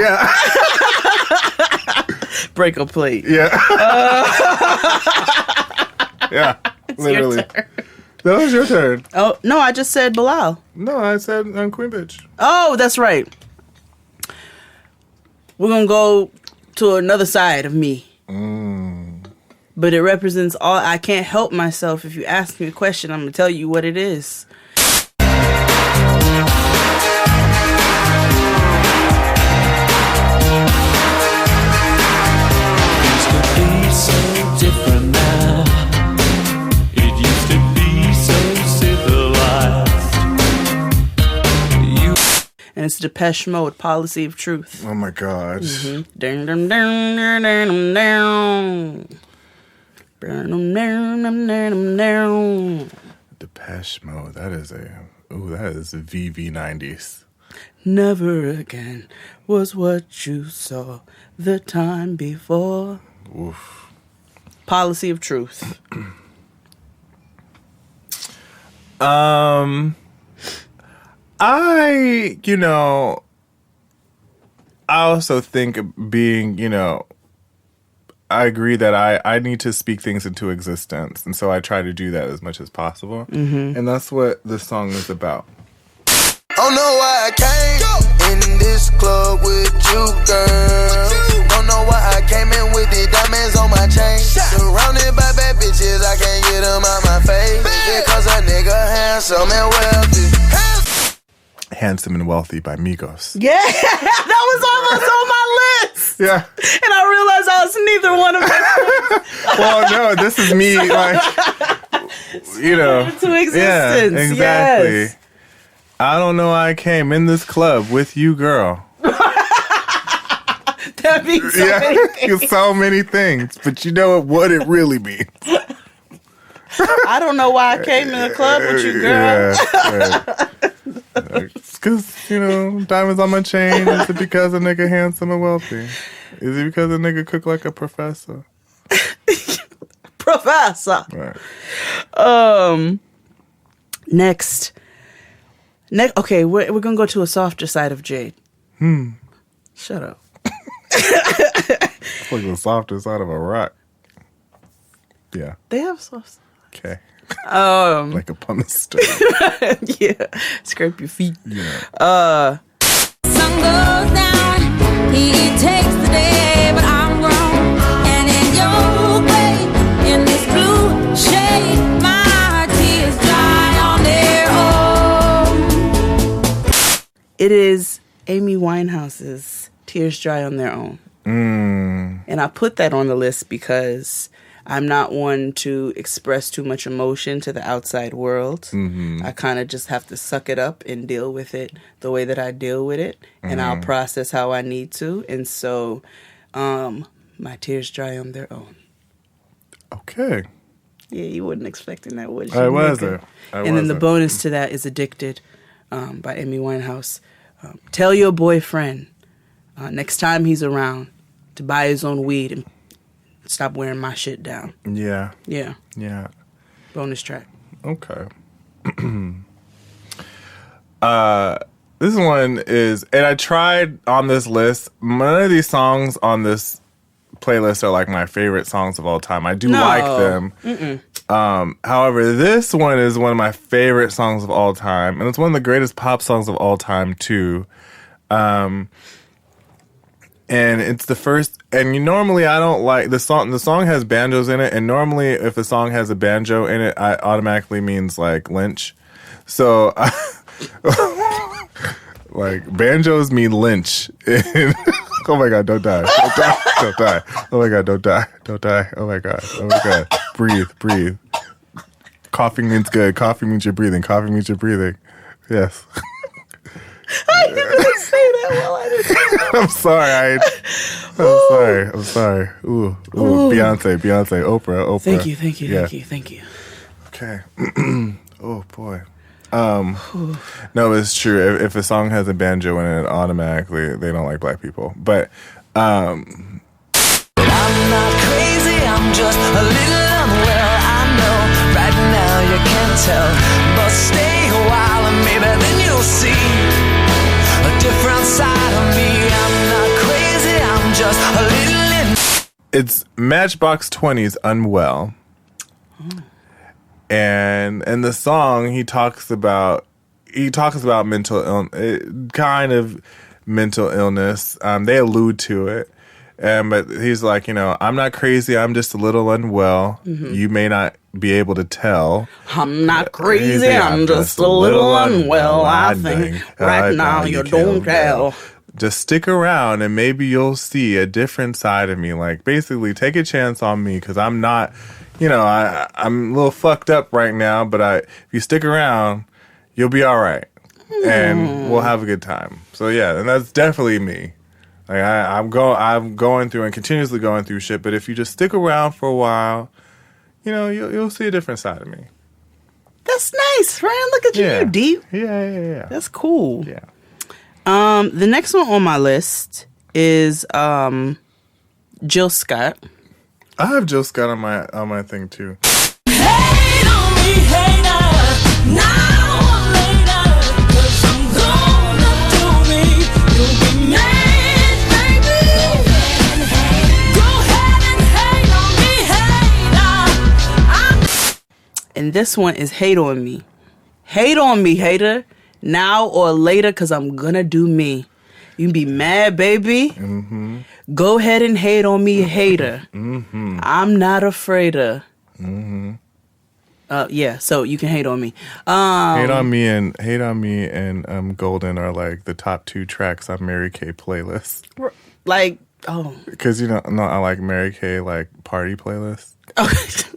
Yeah. Break a plate. Yeah. Yeah. Literally. That was your turn. Oh, no, I just said Bilal. No, I said Queen Bitch. Oh, that's right. We're going to go to another side of me. But it represents all. I can't help myself. If you ask me a question, I'm going to tell you what it is. And it's Depeche Mode, Policy of Truth. Oh my God. Mm-hmm. Dun, dun, dun, dun, dun, dun, dun. Depeche Mode. That is VV90s. Never again was what you saw the time before. Oof. Policy of Truth. I also think being, I agree that I need to speak things into existence. And so I try to do that as much as possible. Mm-hmm. And that's what this song is about. Don't know why I came in this club with you, girl. Don't know why I came in with the diamonds on my chain. Surrounded by bad bitches, I can't get them out my face. Because a nigga handsome and wealthy. Handsome and Wealthy by Migos. Yeah, that was almost on my list. Yeah. And I realized I was neither one of them. Well, no, this is me, like, into existence. Yeah, exactly. Yes. I don't know why I came in this club with you, girl. That means so many things. So many things. But you know what it really means. I don't know why I came in the club with you, girl. It's because, diamonds on my chain. Is it because a nigga handsome and wealthy? Is it because a nigga cook like a professor? Professor. Right. Next. Okay, we're going to go to a softer side of Jade. Shut up. It's like the softer side of a rock. Yeah. They have soft. Okay. Like a pumice stone. Yeah. Scrape your feet. Yeah. Sun goes down, he takes the day, but I'm grown. And in your way, in this blue shade, my tears dry on their own. It is Amy Winehouse's Tears Dry on Their Own. And I put that on the list because I'm not one to express too much emotion to the outside world. I kind of just have to suck it up and deal with it the way that I deal with it. And I'll process how I need to. And so my tears dry on their own. Okay. Yeah, you wasn't expecting that, would you? I wasn't. And then the bonus to that is Addicted by Amy Winehouse. Tell your boyfriend next time he's around to buy his own weed and stop wearing my shit down. Yeah. Yeah. Yeah. Bonus track. Okay. This one is, and I tried on this list, none of these songs on this playlist are like my favorite songs of all time. I do like them. However, this one is one of my favorite songs of all time, and it's one of the greatest pop songs of all time too. And it's the first, and normally I don't like the song. The song has banjos in it, and normally if a song has a banjo in it, I automatically means like Lynch. So, like banjos mean Lynch. Oh my God! Don't die! Don't die! Don't die! Oh my God! Don't die! Don't die! Oh my God! Oh my God! Breathe! Breathe! Coughing means good. Coughing means you're breathing. Coughing means you're breathing. Yes. I didn't really say that well. I didn't. I'm sorry. I'm sorry. Ooh. Beyonce, Oprah. Thank you. Okay. Oh boy. No, it's true. If a song has a banjo in it, automatically they don't like black people. But I'm not crazy. I'm just a little unwell. I know right now you can't tell, but stay a while and maybe then you'll see a different side of me. I'm not crazy, I'm just a little it's Matchbox 20's Unwell. And in the song he talks about mental illness. They allude to it. But he's like, I'm not crazy, I'm just a little unwell. You may not be able to tell. I'm not crazy, I'm just a little unwell. I think right now you don't tell. Just stick around and maybe you'll see a different side of me. Like, basically, take a chance on me because I'm not, I'm a little fucked up right now. But if you stick around, you'll be all right. And we'll have a good time. So, yeah, and that's definitely me. Like I'm going through and continuously going through shit. But if you just stick around for a while, you'll see a different side of me. That's nice, friend. Look at you, you deep. Yeah. That's cool. Yeah. The next one on my list is Jill Scott. I have Jill Scott on my thing too. hate on me, hater. Now or later, 'cause I'm gonna do me. You'll be mad, baby. Go ahead and hate on me, hater. And this one is Hate on Me. Hate on me, hater. Now or later, because I'm gonna do me. You can be mad, baby. Go ahead and hate on me, hater. I'm not afraid of. Yeah, so you can hate on me. Hate on me and Golden are like the top 2 tracks on Mary Kay playlist. Like, Oh. Because I like Mary Kay like party playlists. Oh,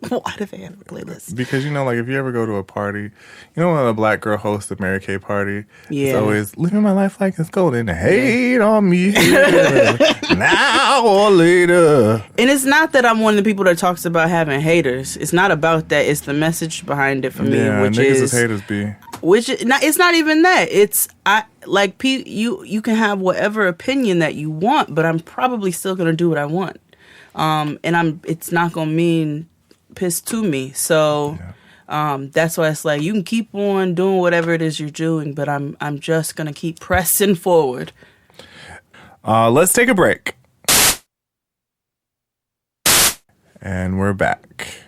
why do they have a playlist? Because like if you ever go to a party, when a black girl hosts a Mary Kay party, it's always living my life like it's golden. Hate on me now or later. And it's not that I'm one of the people that talks about having haters. It's not about that. It's the message behind it for me, which is haters be. Which is not, it's not even that. It's you can have whatever opinion that you want, but I'm probably still gonna do what I want. And it's not gonna mean piss to me. So that's why it's like you can keep on doing whatever it is you're doing, but I'm just gonna keep pressing forward. Let's take a break. And we're back.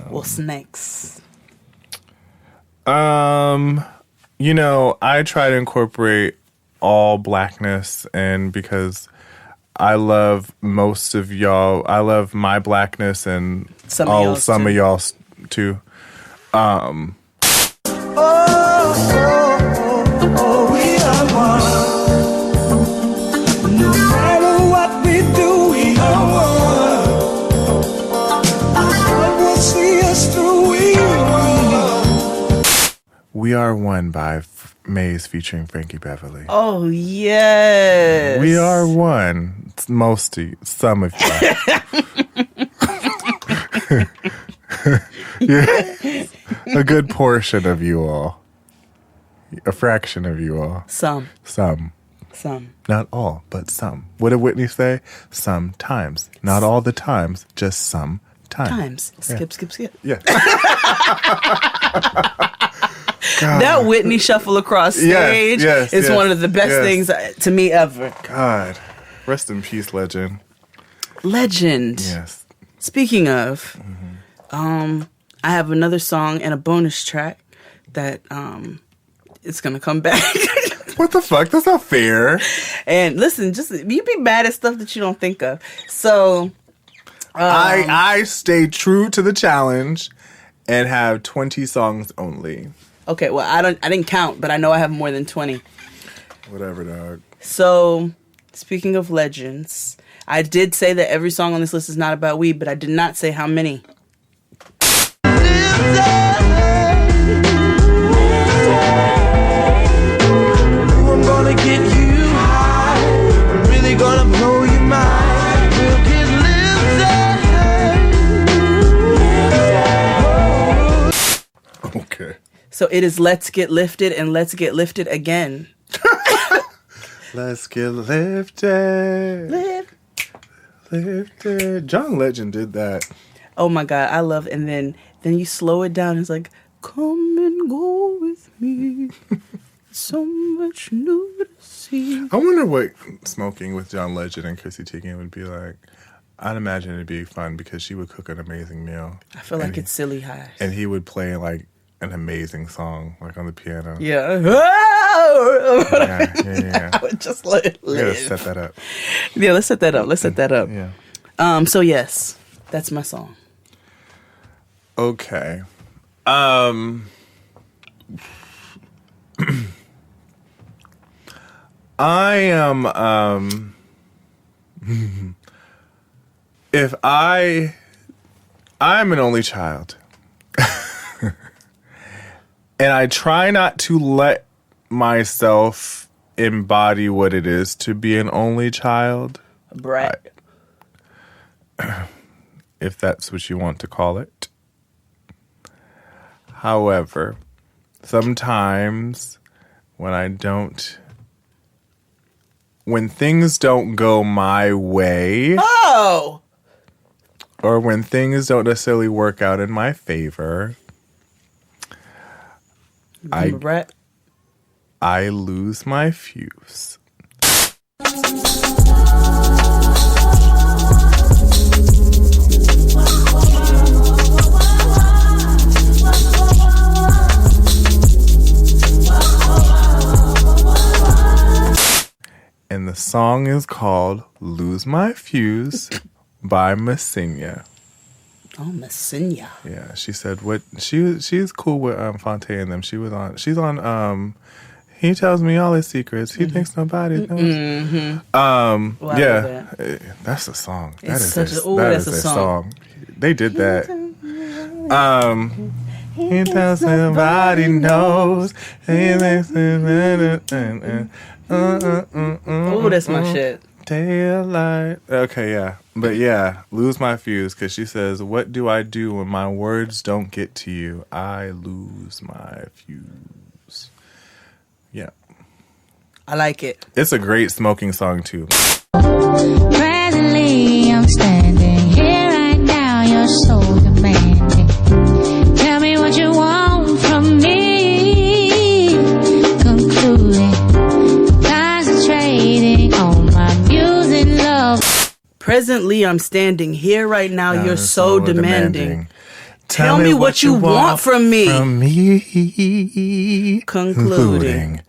What's next? I try to incorporate all blackness, and because I love most of y'all, I love my blackness and some of y'all too. We are one. No matter what we do, we are one. God will see us through. We Are One by Maze featuring Frankie Beverly. Oh, yes. We are one. Some of you. Yeah. A good portion of you all. A fraction of you all. Some. Not all, but some. What did Whitney say? Sometimes. Not all the times, just some times. Skip. Yeah. That Whitney shuffle across stage is one of the best things to me ever. God. Rest in peace, legend. Yes. Speaking of, I have another song and a bonus track that it's going to come back. What the fuck? That's not fair. And listen, you be mad at stuff that you don't think of. So I stay true to the challenge and have 20 songs only. Okay, well, I didn't count, but I know I have more than 20. Whatever, dog. So, speaking of legends, I did say that every song on this list is not about weed, but I did not say how many. I'm gonna get you high. I'm really gonna blow your mind. We'll get lifted. Okay. So it is Let's Get Lifted and Let's Get Lifted again. Let's get lifted. Lifted. John Legend did that. Oh my God, I love it. And then you slow it down. It's like, come and go with me. So much new to see. I wonder what smoking with John Legend and Chrissy Teigen would be like. I'd imagine it'd be fun because she would cook an amazing meal. I feel like it's silly high. And he would play like an amazing song, like on the piano. Yeah. Yeah. I would just let it live. We gotta set that up. Yeah, let's set that up. Yeah. So yes, that's my song. Okay. I am if I'm an only child. And I try not to let myself embody what it is to be an only child. Brat. If that's what you want to call it. However, sometimes when things don't go my way. Oh! Or when things don't necessarily work out in my favor. I lose my fuse. And the song is called Lose My Fuse by Messina. Oh, Messina. Yeah, she said what she's cool with Fonte and them. She's on He tells me all his secrets. He thinks nobody knows. Well, yeah, that's a song. It's That is a song. They did that. He tells nobody knows. Oh, that's my shit. Daylight. Okay, yeah. But yeah, lose my fuse, because she says, what do I do when my words don't get to you? I lose my fuse. Yeah. I like it. It's a great smoking song, too. Presently, I'm standing here right now. You're so demanding. Tell me what you want from me. Concluding, concentrating on my music love. Presently, I'm standing here right now. You're so demanding. Tell me what you want from me. Concluding.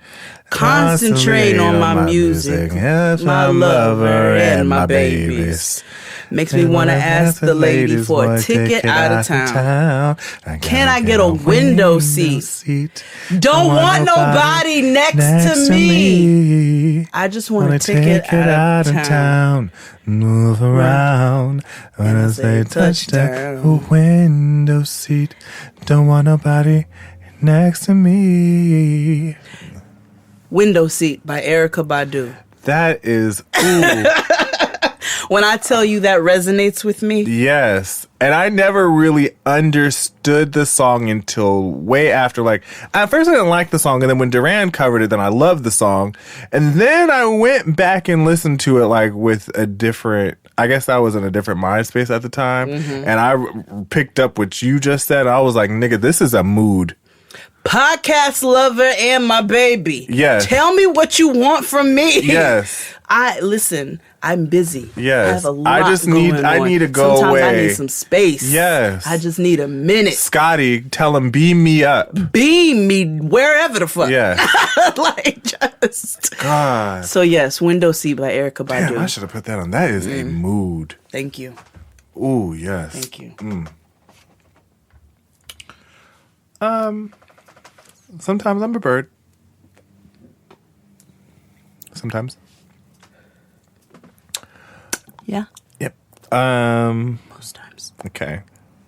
Concentrate on my music, my lover, and my babies. Makes me want to ask the lady for a ticket out of town. Can I get a window seat? Don't want nobody next to me. I just want a ticket out of town. Move around when I say touchdown. A window seat. Don't want nobody next to me. Window Seat by Erykah Badu. That is, ooh. When I tell you that resonates with me. Yes. And I never really understood the song until way after. Like, at first I didn't like the song, and then when Duran covered it, then I loved the song. And then I went back and listened to it, like, with a different, I guess I was in a different mind space at the time. Mm-hmm. And I picked up what you just said. I was like, nigga, this is a mood. Podcast lover and my baby. Yes. Tell me what you want from me. Yes. I'm busy. Yes. I have a lot going on. I need to go Sometimes away. I need some space. Yes. I just need a minute. Scotty, tell him beam me up. Beam me wherever the fuck. Yeah. Like, just. God. So yes, Window Seat by Erykah Badu. Damn, I should have put that on. That is a mood. Thank you. Ooh, yes. Thank you. Sometimes I'm a bird. Sometimes. Yeah. Yep. Most times. Okay.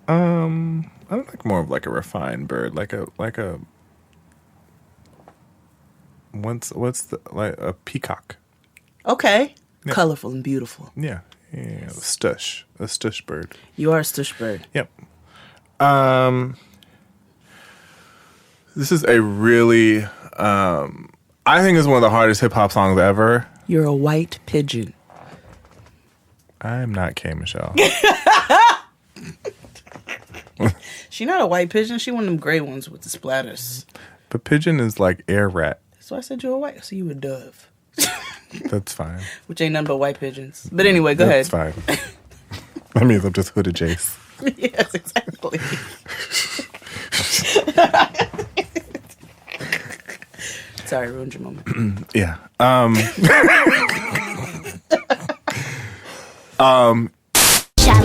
I'm like more of like a refined bird, like a what's a peacock. Okay. Yeah. Colorful and beautiful. Yeah. A stush bird. You are a stush bird. Yep. This is a really, I think it's one of the hardest hip hop songs ever. You're a white pigeon. I'm not K. Michelle. She not a white pigeon. She one of them gray ones with the splatters. But pigeon is like air rat. So I said you're a white. So you a dove. That's fine. Which ain't nothing but white pigeons. But anyway, go ahead. That's fine. That means I'm just hooded Jace. Yes, exactly. Sorry, I ruined your moment. Yeah. Shall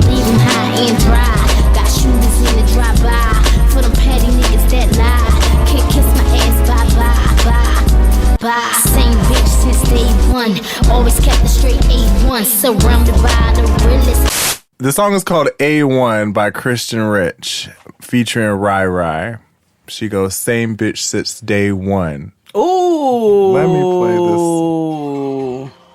leave him high and dry. Got shooters in the drive-by. For them petty niggas that lie. Can't kiss my ass, bye. Same bitch since day one. Always kept the straight A1. Surrounded by the realest. The song is called A1 by Christian Rich, featuring Rai Rai. She goes, same bitch since day one. Ooh. Let me play this.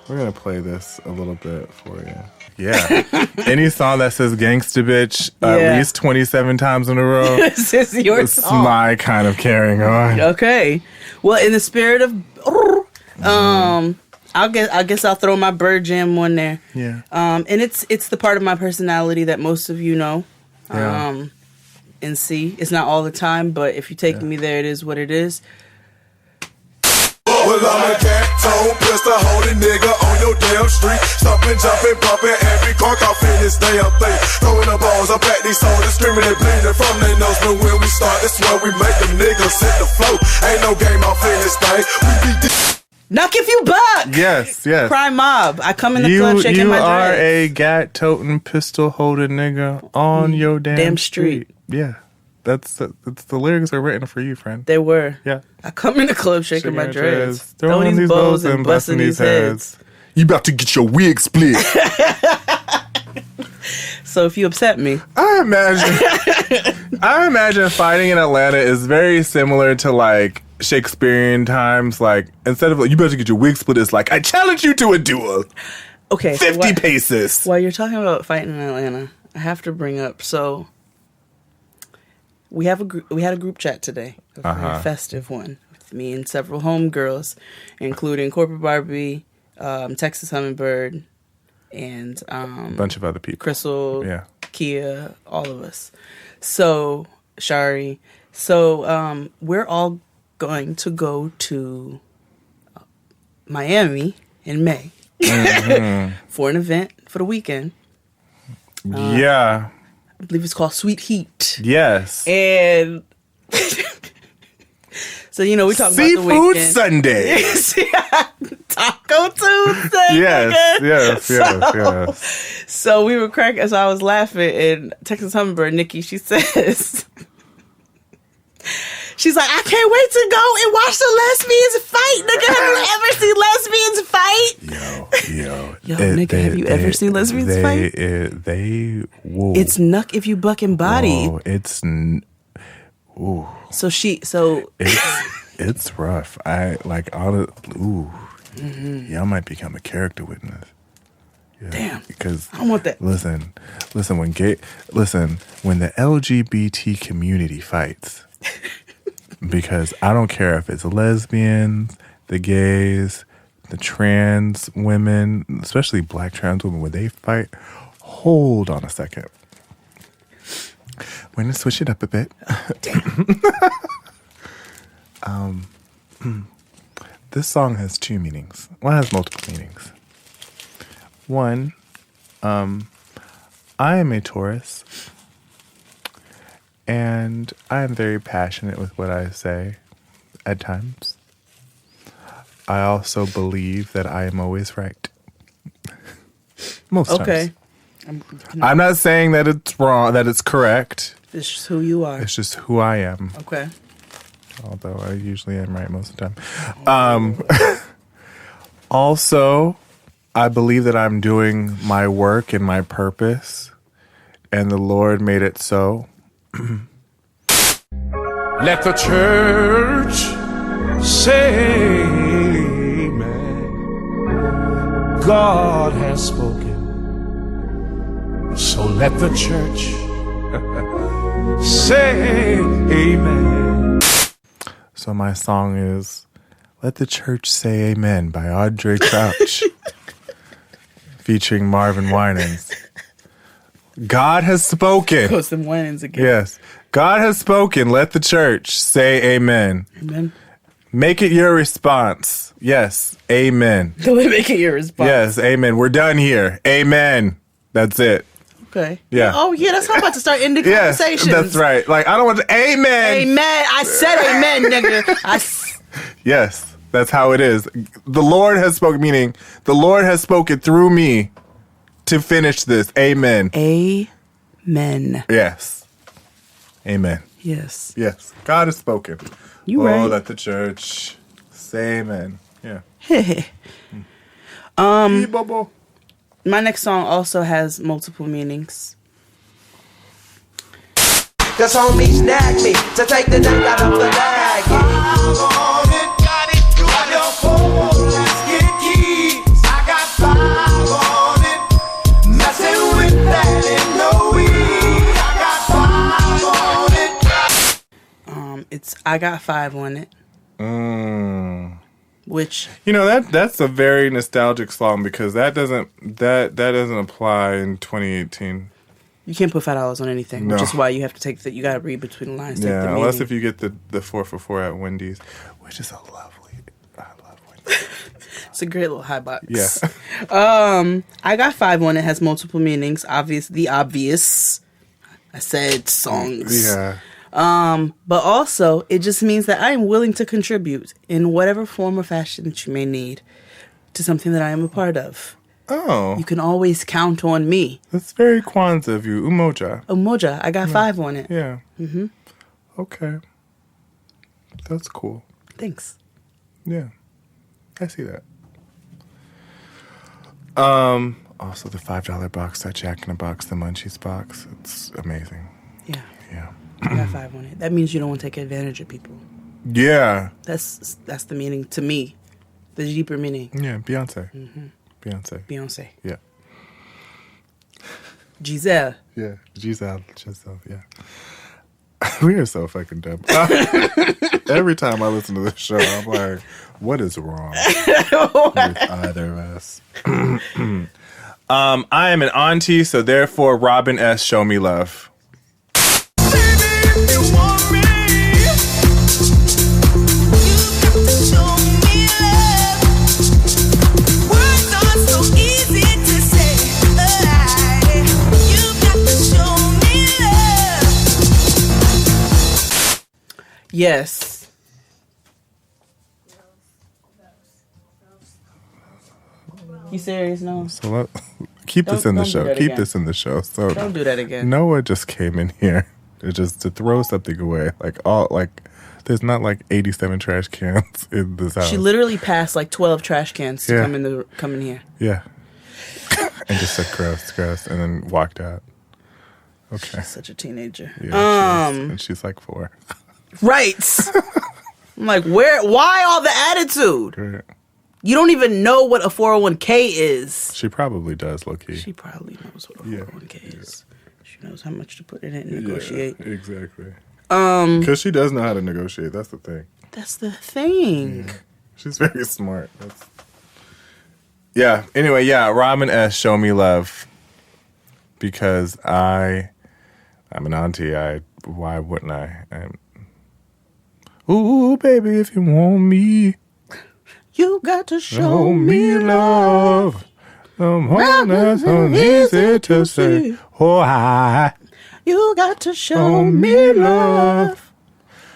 We're going to play this a little bit for you. Yeah. Any song that says gangsta bitch at least 27 times in a row. This is your it's song. my kind of carrying on. Okay. Well, in the spirit of I guess I'll throw my bird jam on there. Yeah. And it's the part of my personality that most of you know. Yeah. And see. It's not all the time, but if you take me there, it is what it is. Well, I'm a cat tone, pistol holding nigga on your damn street. Stomping, jumping, bumping, every car off in this damn thing. Throwing the balls up at these soldiers, screaming and bleeding from their nose. But when we start, that's when we make them niggas hit the flow. Ain't no game off in this thing. We be Knock if you buck. Yes. Crime Mob. I come in the club shaking my dreads. You are a gat toting, pistol holding nigga on your damn street. Yeah. the lyrics are written for you, friend. They were. Yeah. I come in the club shaking my dreads, throwing these bows and busting these heads. You about to get your wig split. So if you upset me, I imagine fighting in Atlanta is very similar to like Shakespearean times. Like instead of like, you better get your wig split, it's like I challenge you to a duel. Okay, 50 paces. While you're talking about fighting in Atlanta, I have to bring up. So we had a group chat today, a very festive one, with me and several homegirls, including Corporate Barbie, Texas Hummingbird, and a bunch of other people. Crystal, Kia, all of us. So, Shari. So, we're all going to go to Miami in May for an event for the weekend. I believe it's called Sweet Heat. Yes. And so, you know, we talk about the Seafood weekend. Sunday. Taco Tuesday. Yes. So we were cracking. So I was laughing, and Texas Hummingbird, Nikki, she says, she's like, I can't wait to go and watch the lesbians fight. Nigga, have you ever seen lesbians fight? Yo, nigga, have you ever seen lesbians fight? Whoa. It's nuck if you bucking body. Whoa, it's ooh. It's rough. Y'all might become a character witness. Yeah, damn. Because I don't want that. Listen, when the LGBT community fights, because I don't care if it's lesbians, the gays, the trans women, especially black trans women, when they fight, hold on a second. We're going to switch it up a bit. This song has two meanings. Well, it has multiple meanings. One, I am a Taurus, and I am very passionate with what I say at times. I also believe that I am always right. Most times. I'm not saying that it's wrong, that it's correct. It's just who you are. It's just who I am. Okay. Although I usually am right most of the time. Also, I believe that I'm doing my work and my purpose, and the Lord made it so. Let the church say amen. God has spoken. So let the church say amen. So my song is Let the Church Say Amen by Audrey Crouch, featuring Marvin Winans. God has spoken. Post them Winans again. Yes. God has spoken. Let the church say amen. Amen. Make it your response. Yes. Amen. Make it your response. Yes. Amen. We're done here. Amen. That's it. Okay. Yeah. Oh, yeah, that's how I'm about to start ending conversations. That's right. Like, I don't want to... Amen. Amen. I said amen, nigga. Yes. That's how it is. The Lord has spoken, meaning the Lord has spoken through me to finish this. Amen. Amen. Yes. Amen. Yes. Yes. God has spoken. You right. Let the church say amen. Yeah. My next song also has multiple meanings. Cause homie snagged me to take the night out of the bag. Got it, got your phone, let's get keys. I got 5 on it. Messing with that in no weed. I got 5 on it. It's I Got 5 on it. Which, you know, that's a very nostalgic song because that doesn't apply in 2018. You can't put $5 on anything, which is why you have to take you got to read between the lines. Yeah, unless if you get the 4 for $4 at Wendy's, which is I love Wendy's. It's a great little high box. Yeah. I Got 5 on it has multiple meanings. The obvious. I said songs. Yeah. But also, it just means that I am willing to contribute in whatever form or fashion that you may need to something that I am a part of. Oh. You can always count on me. That's very Kwanzaa of you. Umoja. Umoja. I got 5 on it. Yeah. Mm-hmm. Okay. That's cool. Thanks. Yeah. I see that. Also the $5 box, that Jack in the Box, the Munchies box. It's amazing. Yeah. Yeah. I got 5 on it. That means you don't want to take advantage of people. Yeah. That's the meaning to me. The deeper meaning. Yeah, Beyonce. Mm-hmm. Beyonce. Yeah. Giselle. Yeah. Giselle, yeah. We are so fucking dumb. Every time I listen to this show, I'm like, what is wrong with either of us? I am an auntie, so therefore Robin S. Show Me Love. Yes. You serious now? So keep this in the show. Keep again. this in the show. So Don't do that again. Noah just came in here just to throw something away. There's not 87 trash cans in this house. She literally passed 12 trash cans to come in here. Yeah. And just said gross, and then walked out. Okay. She's such a teenager. Yeah, and she's 4. Right. I'm like, why all the attitude? Right. You don't even know what a 401k is. She probably does, low-key. She probably knows what a 401k is. She knows how much to put in it and negotiate. Yeah, exactly. Because she does know how to negotiate. That's the thing. That's the thing. Yeah. She's very smart. Yeah. Anyway, Robin S. Show Me Love. Because I'm an auntie. Why wouldn't I? Ooh, baby, if you want me, you got to show me love. The one that's so easy to say. Oh, you got to show me love.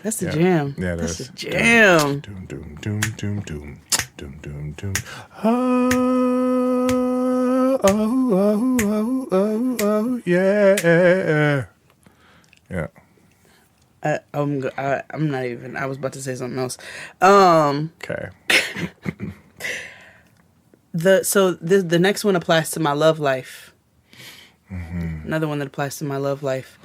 That's the jam. Yeah, that's the jam. Doom, doom, doom, doom, doom, doom, doom, doom. Oh, yeah. Yeah. I'm not even. I was about to say something else. Okay. The next one applies to my love life. Mm-hmm. Another one that applies to my love life.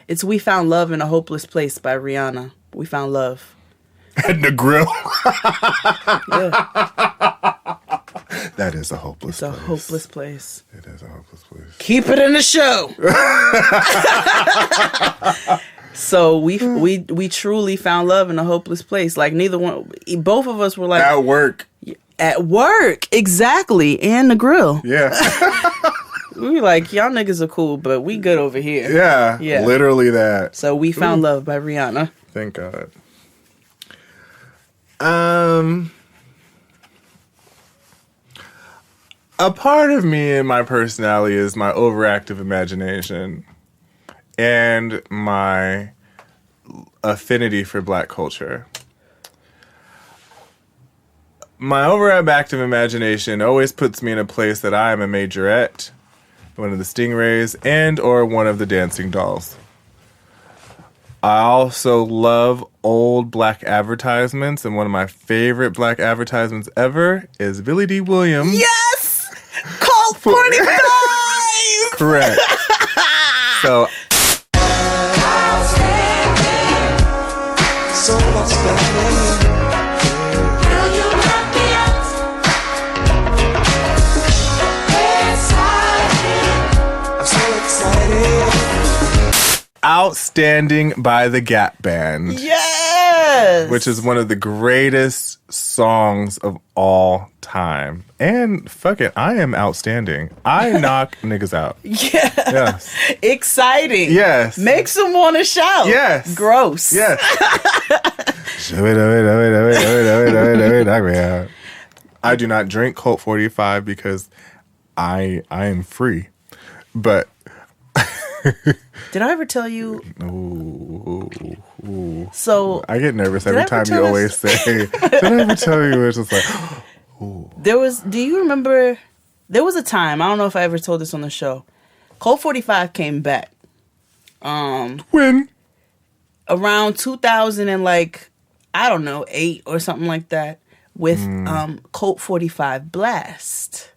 It's We Found Love in a Hopeless Place by Rihanna. We found love. At the grill. Yeah. That is a hopeless place. It's a hopeless place. It is a hopeless place. Keep it in the show. So we truly found love in a hopeless place. Neither one, both of us were at work. At work, exactly, and the grill. Yeah. We were like, y'all niggas are cool, but we good over here. Yeah. Literally that. So We Found Love by Rihanna. Thank God. A part of me and my personality is my overactive imagination and my affinity for Black culture. My overactive imagination always puts me in a place that I am a majorette, one of the Stingrays, and or one of the dancing dolls. I also love old Black advertisements, and one of my favorite Black advertisements ever is Billy D. Williams. Yes! Colt 45! Correct. So... So much better. Outstanding by the Gap Band. Yes! Which is one of the greatest songs of all time. And fuck it, I am outstanding. I knock niggas out. Yeah. Yes. Exciting. Yes. Makes them want to shout. Yes. Gross. Yes. Knock me out. I do not drink Colt 45 because I am free. But did I ever tell you? Ooh. So I get nervous every time you always say. Did I ever tell you? It's just like. Ooh. Do you remember? There was a time. I don't know if I ever told this on the show. Colt 45 came back. When? Around 2000 and like I don't know 8 or something like that with Colt 45 Blast.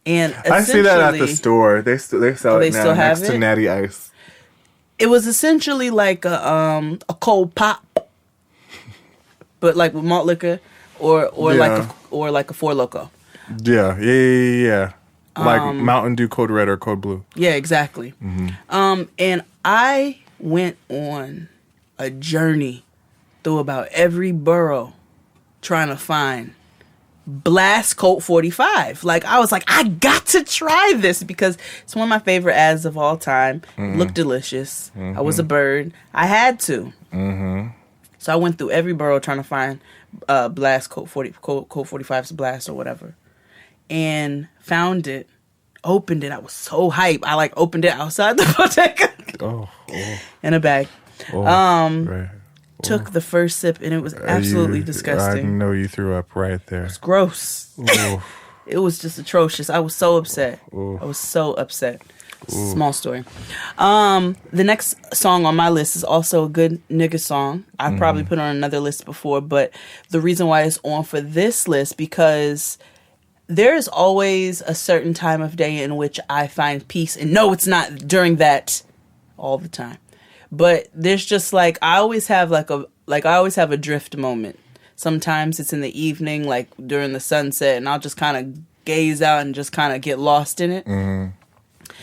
And I see that at the store. They sell it now next to Natty Ice. It was essentially like a cold pop, but like with malt liquor, or like a Four Loko. Yeah. Like Mountain Dew Code Red or Code Blue. Yeah, exactly. Mm-hmm. And I went on a journey through about every borough trying to find Blast Colt 45. Like, I was like, I got to try this because it's one of my favorite ads of all time. Looked delicious. I was a bird. I had to. So I went through every borough trying to find Blast Colt 45's Blast or whatever. And found it. Opened it. I was so hype. I like opened it outside the bodega. In a bag. Right. Took the first sip and it was absolutely disgusting. I know you threw up right there. It was gross. It was just atrocious. I was so upset. I was so upset. Small story. The next song on my list is also a good nigga song. I probably put on another list before, but the reason why it's on for this list because there is always a certain time of day in which I find peace. And no, it's not during that all the time. But there's just like I always have a drift moment. Sometimes it's in the evening, like during the sunset, and I'll just kind of gaze out and just kind of get lost in it.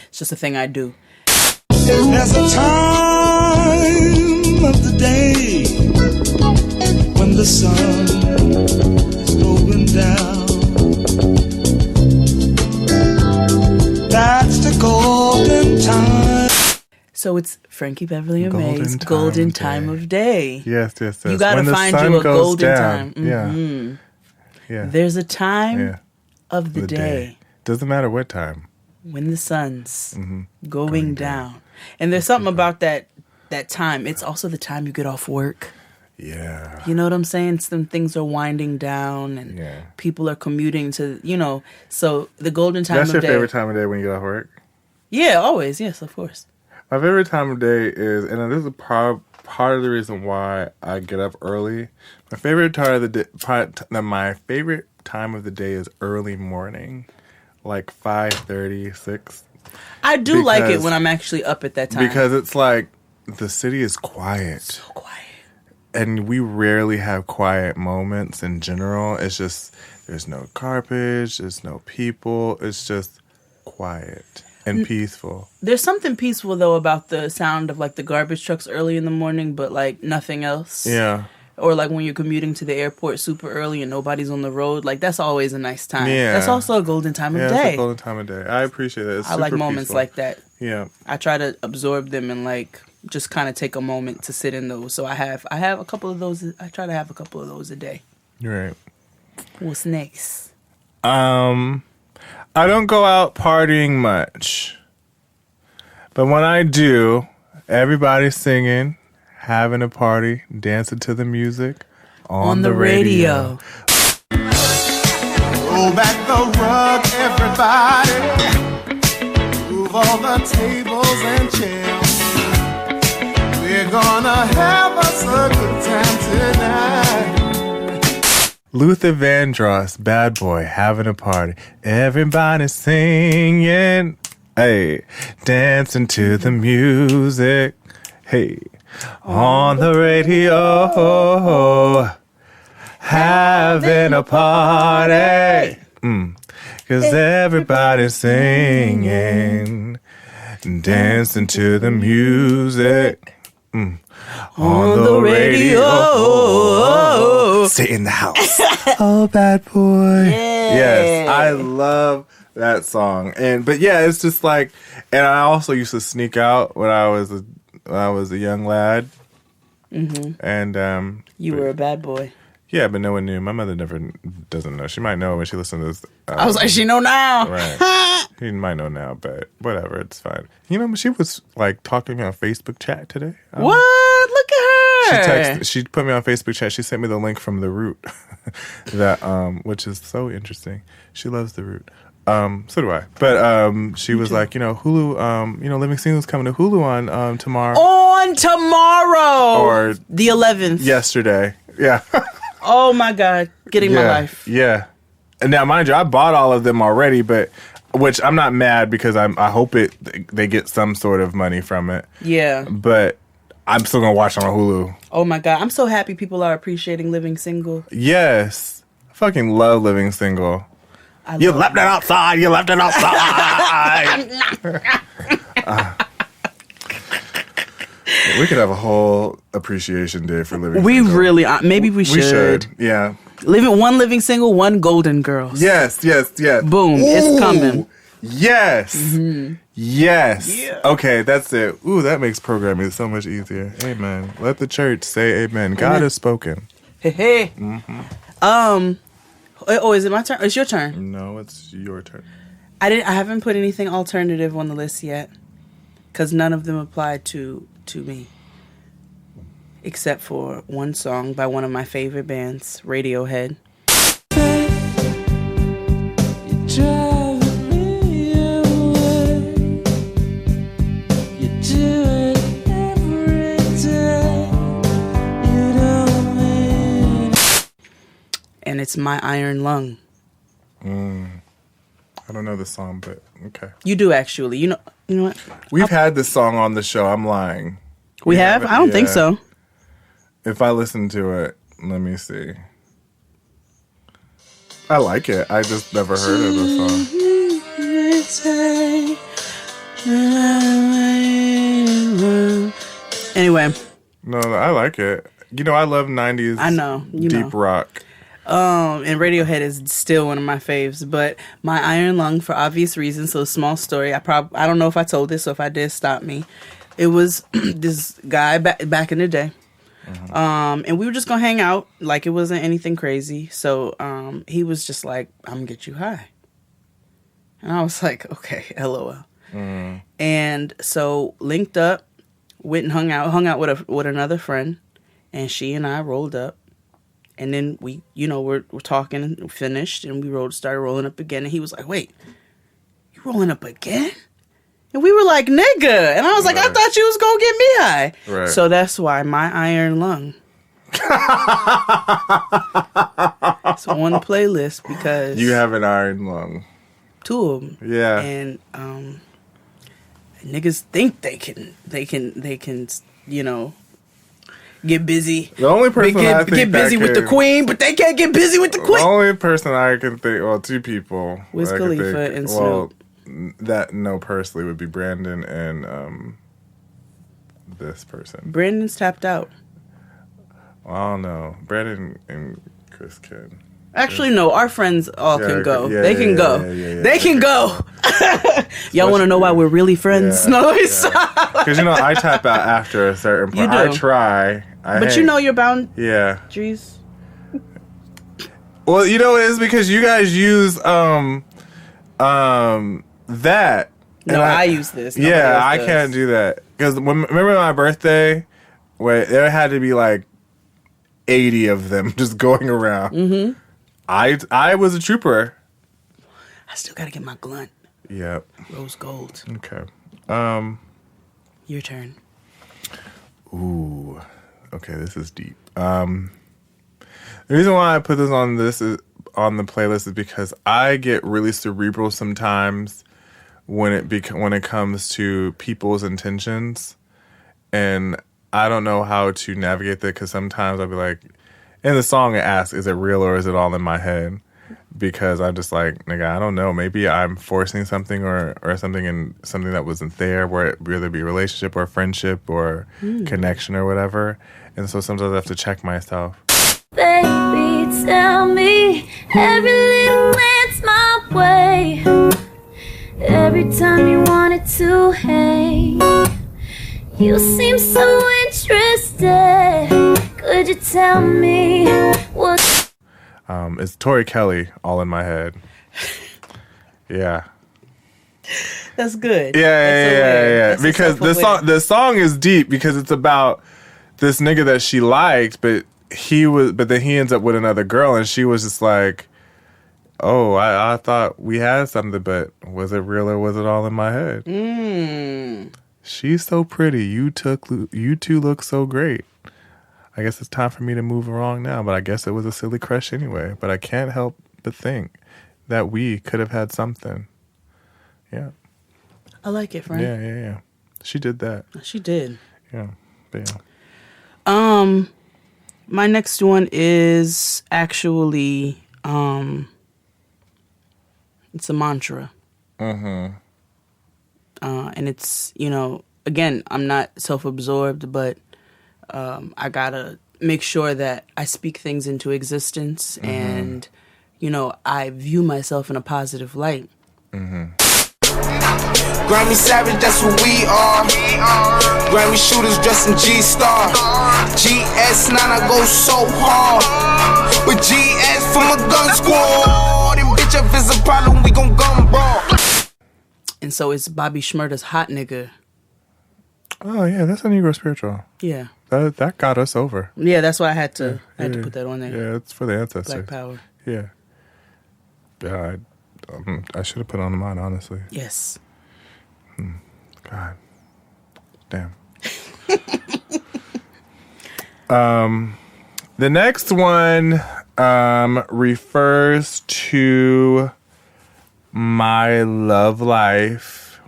It's just a thing I do. There's a time of the day when the sun is going down. That's the golden time. So it's Frankie Beverly and Mays' Golden Time of Day. Yes. You gotta find you a golden time. Yeah. There's a time of the day. Doesn't matter what time. When the sun's going down. And there's something about that time. It's also the time you get off work. Yeah. You know what I'm saying? Some things are winding down and people are commuting to, so the golden time of day. That's your favorite time of day when you get off work? Yeah, always. Yes, of course. My favorite time of day is, and this is part of the reason why I get up early. My favorite time of the day is early morning, like 5:30, 6. I do like it when I'm actually up at that time because it's like the city is quiet, so quiet, and we rarely have quiet moments in general. It's just there's no garbage, there's no people. It's just quiet and peaceful. There's something peaceful though about the sound of like the garbage trucks early in the morning, but like nothing else. Yeah. Or like when you're commuting to the airport super early and nobody's on the road, like that's always a nice time. Yeah. That's also a golden time of day. Yeah, it's a golden time of day. I appreciate it. I like moments peaceful. like that. Yeah. I try to absorb them and like just kind of take a moment to sit in those. So I have a couple of those. I try to have a couple of those a day. Right. What's next? I don't go out partying much. But when I do, everybody's singing, having a party, dancing to the music on the radio. Roll back the rug, everybody. Move all the tables and chairs. We're gonna have us a good time tonight. Luther Vandross, Bad Boy, having a party. Everybody singing, hey, dancing to the music, hey, on the radio, having a party. 'Cause everybody's singing, dancing to the music. On the radio. Stay in the house. Oh, Bad Boy. Yeah. Yes, I love that song. But yeah, it's just like, and I also used to sneak out when I was a young lad. Mm-hmm. And you were a bad boy. Yeah, but no one knew. My mother doesn't know. She might know when she listens to this. I was like, she know now. Right. She might know now, but whatever. It's fine. You know, she was like talking to me on Facebook chat today. What? Look at her. She put me on Facebook chat. She sent me the link from The Root, that which is so interesting. She loves The Root. So do I. But she was like, Hulu, Living Single's coming to Hulu on tomorrow. On tomorrow. Or the 11th. Yesterday. Yeah. Oh my God. Getting my life. Yeah. And now, mind you, I bought all of them already, but which I'm not mad because I hope they get some sort of money from it. Yeah. But I'm still gonna watch it on Hulu. Oh my God. I'm so happy people are appreciating Living Single. Yes. I fucking love Living Single. You left it outside. You left it outside. We could have a whole appreciation day for Living We Single. really, maybe we should. We should, yeah. One Living Single, one Golden Girls. Yes. Boom, Ooh, it's coming. Yes. Mm-hmm. Yes. Yeah. Okay, that's it. Ooh, that makes programming so much easier. Amen. Let the church say amen. God has spoken. Hey. Mm-hmm. Oh, is it my turn? It's your turn. No, it's your turn. I haven't put anything alternative on the list yet, because none of them applied to me, except for one song by one of my favorite bands, Radiohead. And it's My Iron Lung. I don't know the song, but okay. You do, actually. You know what? We've had this song on the show. I'm lying. We have? I don't think so. If I listen to it, let me see. I like it. I just never heard of the song. Anyway. No, I like it. I love 90s I know, deep rock. And Radiohead is still one of my faves, but My Iron Lung, for obvious reasons. So, small story. I don't know if I told this, so if I did, stop me. It was this guy back in the day, and we were just gonna hang out like it wasn't anything crazy. So he was just like, "I'm gonna get you high," and I was like, "Okay, LOL." And so linked up, went and hung out with another friend, and she and I rolled up. And then we're talking and finished, and we started rolling up again. And he was like, "Wait, you rolling up again?" And we were like, "Nigga," and I was like, "I thought you was gonna get me high." Right. So that's why My Iron Lung. It's on the playlist because you have an iron lung. Two of them. Yeah. And niggas think they can get busy. The only person I think get busy with the queen, but they can't get busy with the queen. The only person I can think, well, two people. Wiz Khalifa and Snoop. Well, personally would be Brandon and this person. Brandon's tapped out. Well, I don't know. Brandon and Chris can. Actually, no. Our friends all can go. Yeah, they can go. They can go. Y'all want to know why we're really friends? Yeah, no, because I tap out after a certain point. I try. But you're bound. Yeah. Jeez. Well, it's because you guys use that. No, I use this. Nobody Yeah, I does. can't do that because remember my birthday, where there had to be like 80 of them just going around. Mm-hmm. I was a trooper. I still gotta get my glunt. Yep. Rose gold. Okay. Your turn. Ooh. Okay, this is deep. The reason why I put this on the playlist is because I get really cerebral sometimes when it comes to people's intentions, and I don't know how to navigate that because sometimes I'll be like, in the song it asks, is it real or is it all in my head? Because I'm just like, nigga, I don't know. Maybe I'm forcing something or something in something that wasn't there, where it whether it be a relationship or friendship or connection or whatever. And so sometimes I have to check myself. Baby, tell me every little glance my way. Every time you wanted to hate, you seem so interested. Could you tell me what? It's Tori Kelly, All in My Head. Yeah. That's good. Yeah. Because the song is deep because it's about this nigga that she liked, but then he ends up with another girl, and she was just like, oh, I thought we had something, but was it real or was it all in my head? She's so pretty. You two look so great. I guess it's time for me to move along now, but I guess it was a silly crush anyway. But I can't help but think that we could have had something. Yeah. I like it, friend. Yeah. She did that. She did. Yeah. But yeah. My next one is actually, it's a mantra. Mm-hmm. And it's, again, I'm not self-absorbed, but I gotta make sure that I speak things into existence and, I view myself in a positive light. Grammy Savage, that's who we are. Grammy shooters dressed in G-Star. GS9, I go so hard. With GS from a gun squad. And bitch, if it's a problem, we gon' gun brawl. And so it's Bobby Shmurda's Hot Nigga. Oh, yeah, that's a Negro spiritual. Yeah. That got us over. Yeah, that's why I had to put that on there. Yeah, it's for the ancestors. Black Power. Yeah. Yeah, I should have put on mine, honestly. Yes. God. Damn. The next one refers to my love life,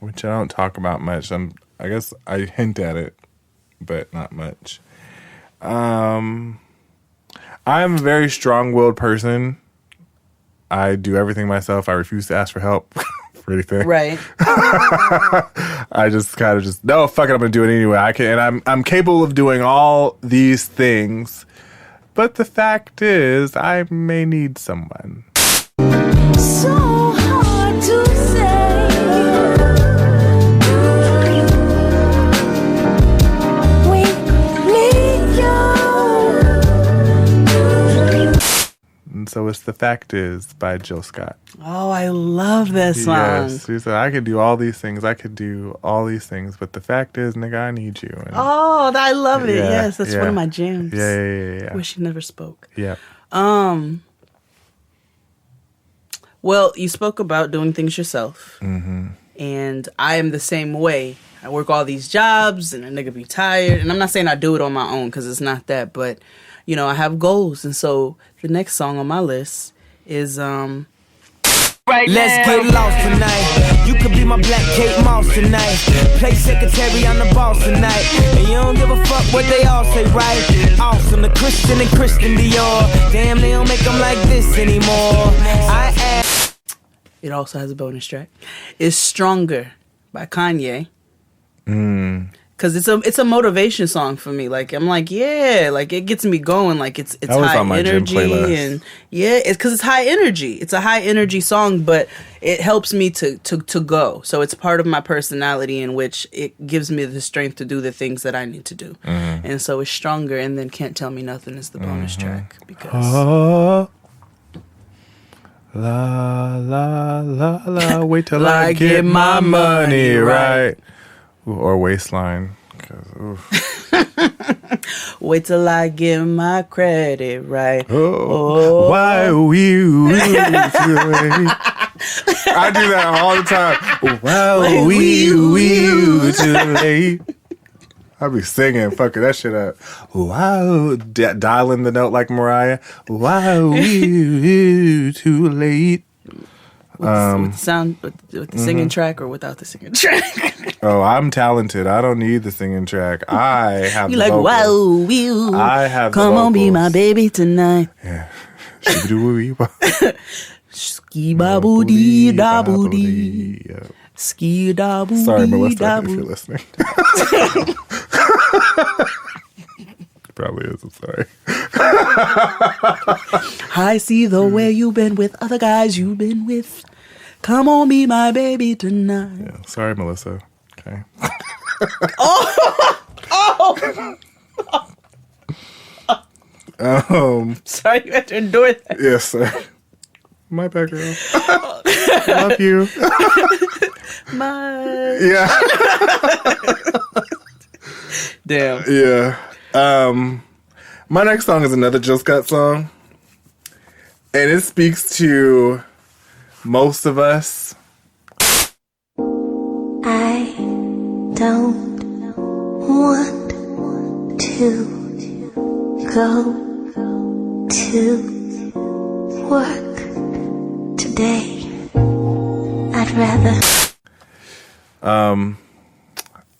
which I don't talk about much. I guess I hint at it, but not much. I'm a very strong-willed person. I do everything myself. I refuse to ask for help for anything. Right. I just kind of no, fuck it, I'm gonna do it anyway. I'm capable of doing all these things, but the fact is, I may need someone. So hard to say. We need you. And so it's The Fact Is by Jill Scott. Oh, I love that song. Yes, she said, I could do all these things. I could do all these things, but the fact is, nigga, I need you. And I love it. Yeah, Yes, that's one of my jams. Yeah. Wish she never spoke. Yeah. Well, you spoke about doing things yourself. Mm-hmm. And I am the same way. I work all these jobs and a nigga be tired. And I'm not saying I do it on my own because it's not that. But, I have goals. And so the next song on my list is... Let's get lost tonight. You could be my black Kate Moss tonight. Play secretary on the boss tonight. And you don't give a fuck what they all say, right? Awesome, the Christian and Christian Dior. Damn, they don't make them like this anymore. It also has a bonus track. It's Stronger by Kanye. Because it's a motivation song for me. Like, I'm like, yeah, like it gets me going. Like it's high on my energy gym playlist. and yeah, it's because it's high energy. It's a high energy song, but it helps me to go. So it's part of my personality in which it gives me the strength to do the things that I need to do. And so it's Stronger, and then Can't Tell Me Nothing is the bonus track because. La la la la. Wait till I get my money right. Ooh, or Waistline. Wait till I get my credit right. Oh. Why you I do that all the time. Why you too late? I be singing, fucking that shit up. Wow, dialing the note like Mariah. Why you too late? With the sound, with the singing track, or without the singing track? Oh, I'm talented. I don't need the singing track. I have you the like vocals. wow, you. I have come the on, be my baby tonight. Yeah. Ski baboo dee da boo dee. Ski da boo dee. Sorry, Melissa, if you're listening. Probably is. I'm sorry. I see the way you've been with other guys you've been with. Come on, be my baby tonight. Yeah, sorry, Melissa. Okay. Sorry you had to endure that. Yes, sir. My bad, girl. Love you. My. Yeah. Damn. Yeah. My next song is another Jill Scott song. And it speaks to most of us. I don't want to go to work today. I'd rather.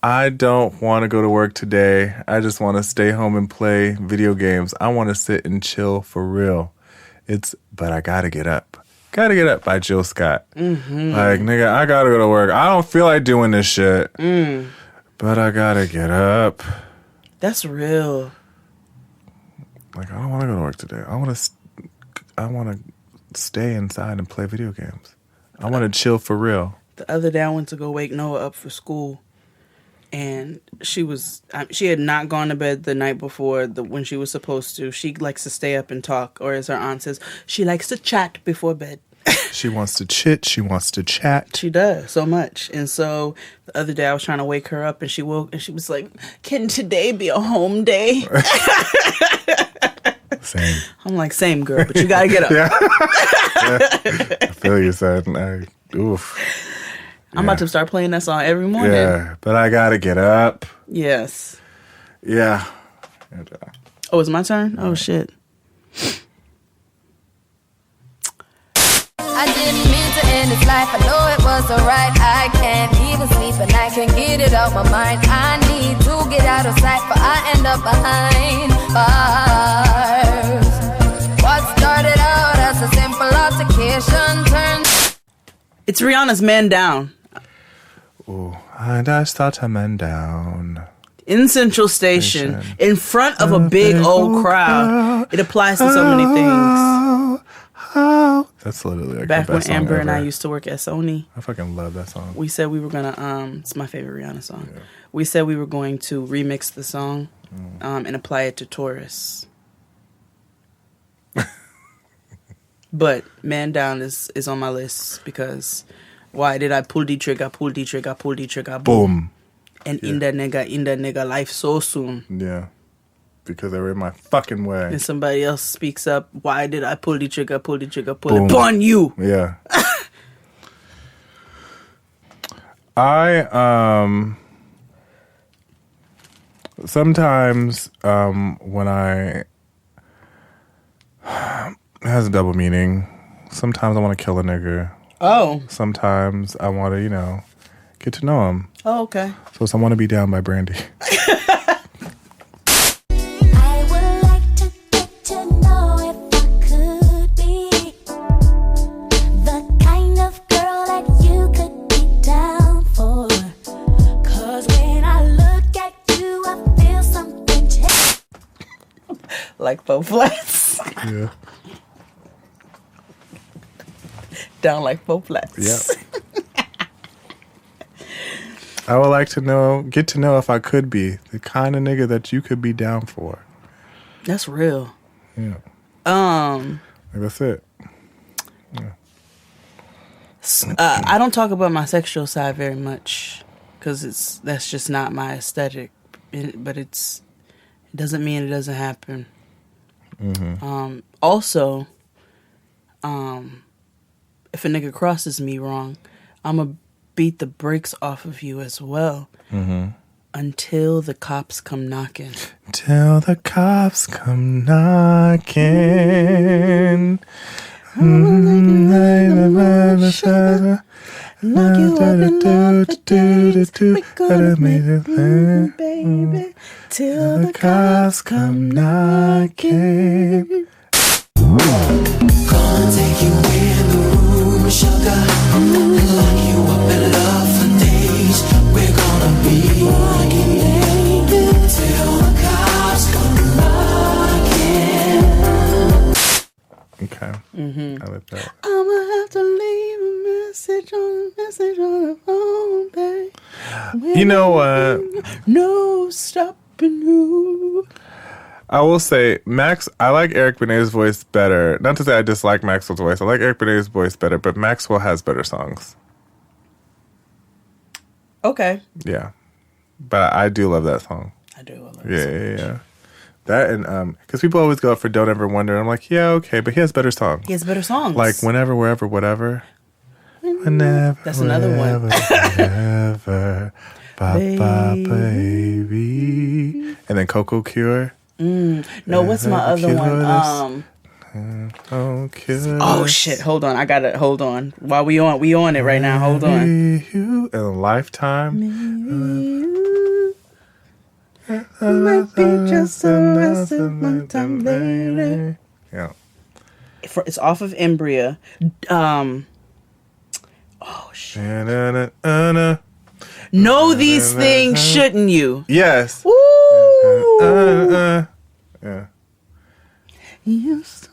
I don't want to go to work today. I just want to stay home and play video games. I want to sit and chill for real. But I gotta get up. Gotta Get Up by Jill Scott. Mm-hmm. Like, nigga, I gotta go to work. I don't feel like doing this shit. But I gotta get up. That's real. Like, I don't want to go to work today. I want to stay inside and play video games. I want to chill for real. The other day I went to go wake Noah up for school. And she had not gone to bed the night before when she was supposed to. She likes to stay up and talk, or as her aunt says, she likes to chat before bed. She wants to chit. She wants to chat. She does so much. And so the other day I was trying to wake her up, and she woke, and she was like, "Can today be a home day?" Same. I'm like, same, girl, but you gotta get up. Yeah. I feel you, son. Oof. I'm about to start playing that song every morning. Yeah, but I gotta get up. Yes. Yeah. Oh, it's my turn? Oh, shit. I didn't mean to end this life. I know it wasn't right. I can't even sleep and I can't get it out my mind. I need to get out of sight, but I end up behind bars. What started out as a simple altercation turns. It's Rihanna's Man Down. Oh, and I start a man down. In Central Station, in front of a big old crowd. It applies to so many things. That's literally like Back the when best song Amber and I ever. used to work at Sony. I fucking love that song. We said we were gonna it's my favorite Rihanna song. Yeah. We said we were going to remix the song and apply it to tourists. But Man Down is on my list because why did I pull the trigger, boom. And in the nigga life so soon. Yeah. Because they were in my fucking way. And somebody else speaks up, why did I pull the trigger, pull it Boom. upon you? Yeah. I sometimes when it has a double meaning. Sometimes I want to kill a nigga. Oh. Sometimes I want to, get to know him. Oh, okay. So I want to be down by Brandy. Like faux flats. Yeah. Down like faux flats. Yep. I would like to get to know if I could be the kind of nigga that you could be down for. That's real. Yeah. That's it. Yeah. I don't talk about my sexual side very much because that's just not my aesthetic. But it doesn't mean it doesn't happen. Mm-hmm. Also, if a nigga crosses me wrong, I'ma beat the brakes off of you as well. Mm-hmm. Until the cops come knocking. Till the cops come knocking. Knock you up and off the days. We gonna make it through, baby. Till the cops come knocking. Gonna take you in the room, sugar, and lock you up in love for days. We're gonna be till the cops come knocking. Okay. Mm-hmm. I like that. I'ma have to leave a message on the phone, babe. You know what? No stopping you. I will say, I like Eric Benet's voice better. Not to say I dislike Maxwell's voice. I like Eric Benet's voice better, but Maxwell has better songs. Okay. Yeah. But I do love that song. I do love that song. Yeah. That and, because people always go for Don't Ever Wonder. I'm like, yeah, okay, but he has better songs. He has better songs. Like Whenever, Wherever, Whatever. Whenever. That's another one. Whenever. Ba, baby. And then Coco Cure. No, what's my other one? Oh shit! Hold on, hold on. While we on it right now. Hold on. And a Lifetime. Might be just the rest of my time, baby. Yeah. It's off of Embria. Oh shit. Know these things, shouldn't you? Yes. Woo! Yeah. Yes.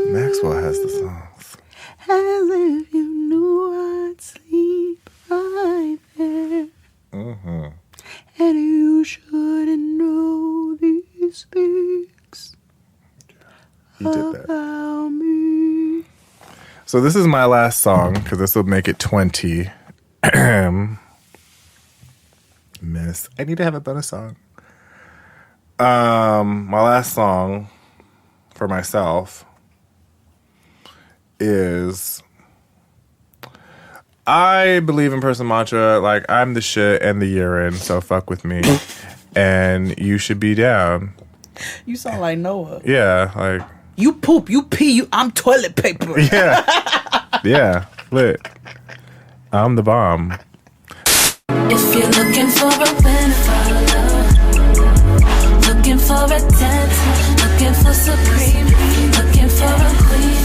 Maxwell has the songs. As if you knew I'd sleep right there. Mm-hmm. And you shouldn't know these things about me. So this is my last song, because this will make it 20. Miss. I need to have a bonus song. My last song for myself is, I believe in person mantra, like, I'm the shit and the urine, so fuck with me. And you should be down. You sound like Noah. Yeah, like. You poop, you pee, I'm toilet paper. Yeah. Yeah, lit. I'm the bomb. If you're looking for a winner, looking for a dance, looking for supreme, looking for a queen,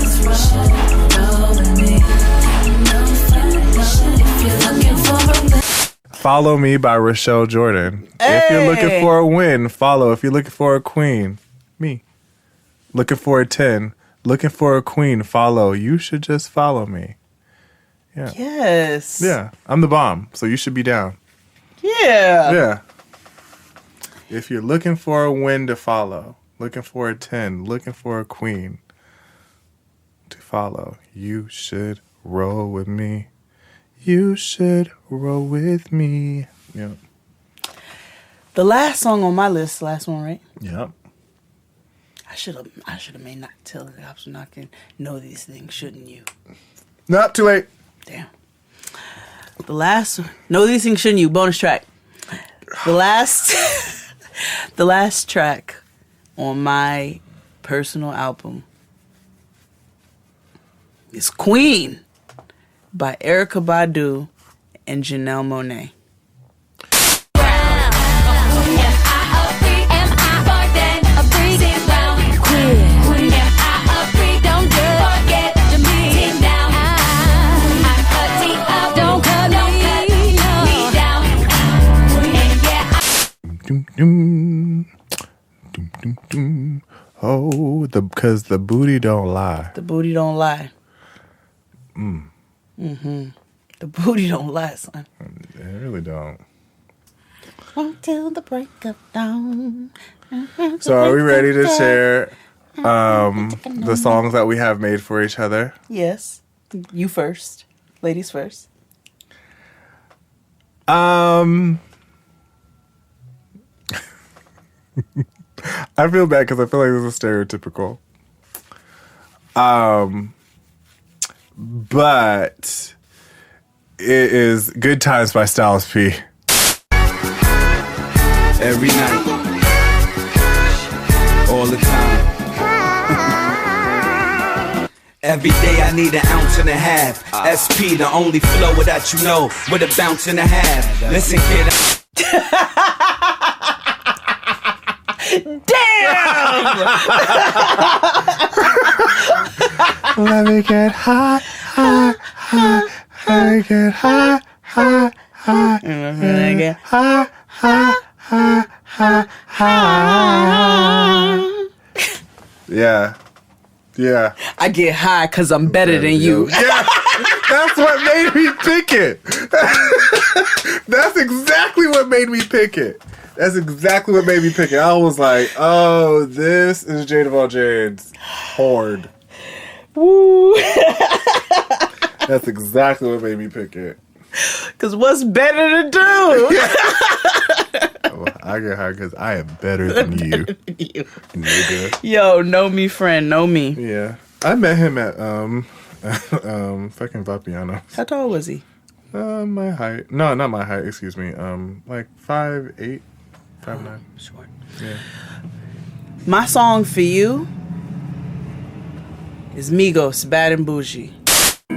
just roll with me. If you're looking for a winner, Follow Me by Rochelle Jordan. Hey. If you're looking for a win, follow. If you're looking for a queen, me. Looking for a 10, looking for a queen, follow. You should just follow me. Yeah. Yes. Yeah. I'm the bomb, so you should be down. Yeah. Yeah. If you're looking for a win to follow, looking for a 10, looking for a queen to follow, you should roll with me. You should roll with me. Yeah. The last song on my list, last one, right? Yep. I should have made not tell the cops when I can know these things, shouldn't you? Not too late. Damn. The last know these things, shouldn't you? Bonus track. The last track on my personal album is Queen by Erykah Badu and Janelle Monáe. Oh, because the booty don't lie. The booty don't lie. Mm. Mm-hmm. The booty don't lie, son. They really don't. Until the break of dawn. So are we ready to share the songs that we have made for each other? Yes. You first. Ladies first. I feel bad because I feel like this is stereotypical. But it is Good Times by Styles P. Every night, all the time. Every day I need an ounce and a half. SP, the only flow that you know, with a bounce and a half. Listen, kid. Damn! Let me get high, high, high. Let me get high, high, high. Let me get high, high, high, high, high. Yeah. Yeah. I get high because I'm better than you. Yeah. That's what made me pick it. That's exactly what made me pick it. That's exactly what made me pick it. I was like, oh, this is Jada Von Jane's Horde. Woo. That's exactly what made me pick it. Because what's better to do? I get high because I am better than you. Nigga. Yo, know me, friend. Know me. Yeah. I met him at fucking Vapiano. How tall was he? My height. No, not my height, excuse me. Like 5'8", 5'9". Short. Yeah. My song for you is Migos, Bad and Bougie.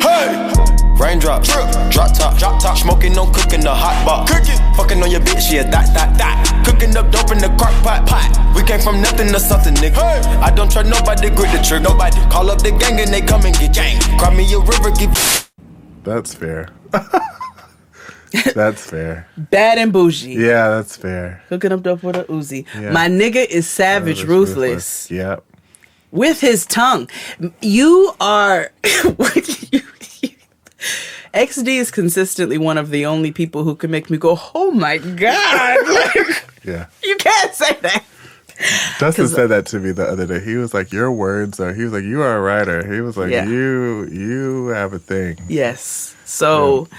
Hey! Raindrops, drop top, smoking, no cooking the hot pot. Fucking on your bitch, yeah, that. Cooking up dope in the crock pot. We came from nothing to something, nigga. Hey. I don't trust nobody, grip the trigger. Nobody call up the gang and they come and get gang. Cry me a river, give. That's fair. That's fair. Bad and Bougie. Yeah, that's fair. Cooking up dope with a Uzi. Yeah. My nigga is Savage Ruthless. Yep. With his tongue. You are... XD is consistently one of the only people who can make me go, oh my God. Like, yeah. You can't say that. Dustin said that to me the other day. He was like, your words are... He was like, you are a writer. He was like, you have a thing. Yes. So... Yeah.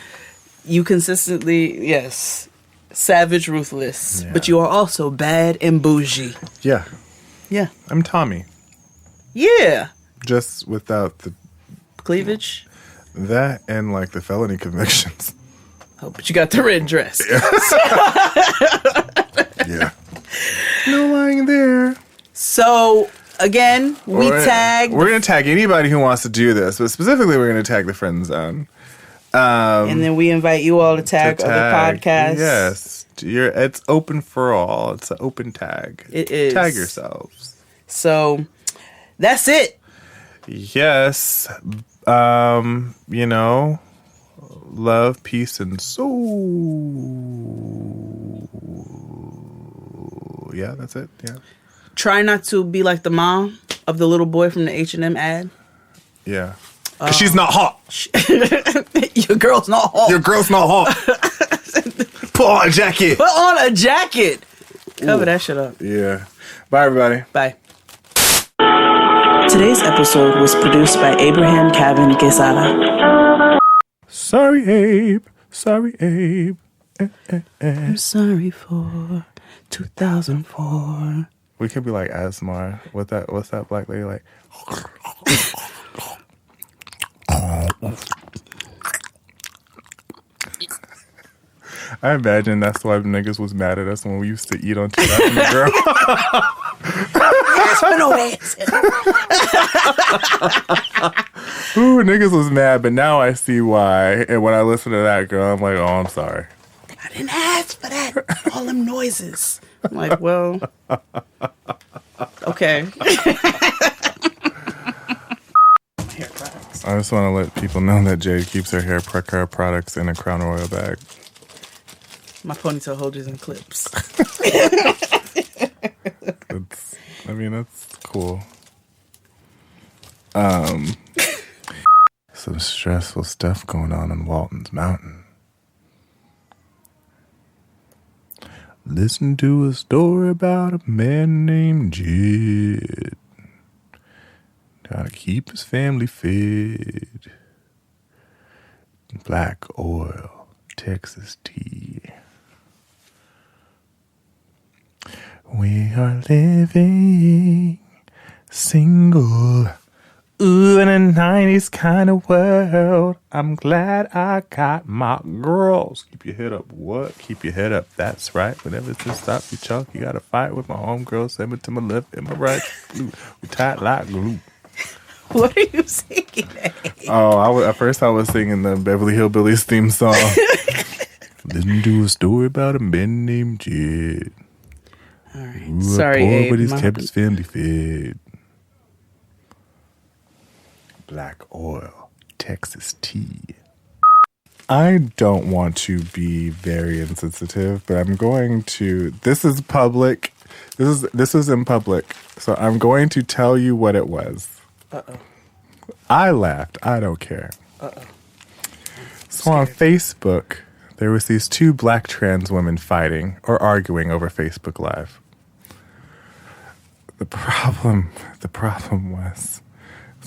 You consistently, yes, Savage Ruthless, but you are also bad and bougie. Yeah. Yeah. I'm Tommy. Yeah. Just without the... Cleavage? That and like the felony convictions. Oh, but you got the red dress. Yeah. No lying there. So... Again, we're going to tag anybody who wants to do this, but specifically we're going to tag the Friend Zone. And then we invite you all to tag other podcasts. Yes. It's open for all. It's an open tag. It is. Tag yourselves. So, that's it. Yes. Love, peace, and soul. Yeah, that's it. Yeah. Try not to be like the mom of the little boy from the H&M ad. Yeah. She's not hot. Your girl's not hot. Your girl's not hot. Put on a jacket. Put on a jacket. Cover that shit up. Yeah. Bye, everybody. Bye. Today's episode was produced by Abraham Kevin Quesada. Sorry, Abe. Sorry, Abe. I'm sorry for 2004. We could be like ASMR. What's that black lady like? I imagine that's why niggas was mad at us when we used to eat on Tonight from the Girl. Ooh, niggas was mad, but now I see why. And when I listen to that girl, I'm like, oh, I'm sorry. I didn't ask for that. All them noises. I'm like, well, okay. I just want to let people know that Jade keeps her hair products in a Crown Royal bag. My ponytail holders and clips. That's cool. Some stressful stuff going on Walton's Mountain. Listen to a story about a man named Jed. Gotta keep his family fed. Black oil, Texas tea. We are living single. Ooh, in a 90s kind of world. I'm glad I got my girls. Keep your head up. What? Keep your head up. That's right. Whenever it's just stop you chunk, you gotta fight with my homegirls. Send me to my left and my right. We tight like glue. What are you singing? Oh, at first I was singing the Beverly Hillbillies theme song. Listen to a story about a man named Jed. All right. Sorry, Abe. But he's kept his family fed. Black oil, Texas tea. I don't want to be very insensitive, but I'm going to. This is public. This is in public, so I'm going to tell you what it was. Uh-oh. I laughed. I don't care. Uh-oh. So on Facebook, there was these two black trans women fighting or arguing over Facebook Live. The problem was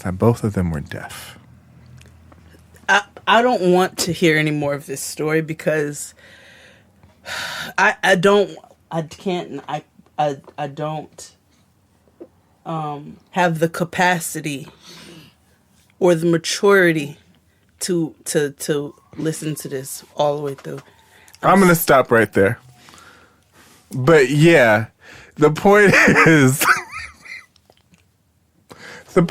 that both of them were deaf. I don't want to hear any more of this story because I don't have the capacity or the maturity to listen to this all the way through. I'm going to stop right there. But yeah, the point is the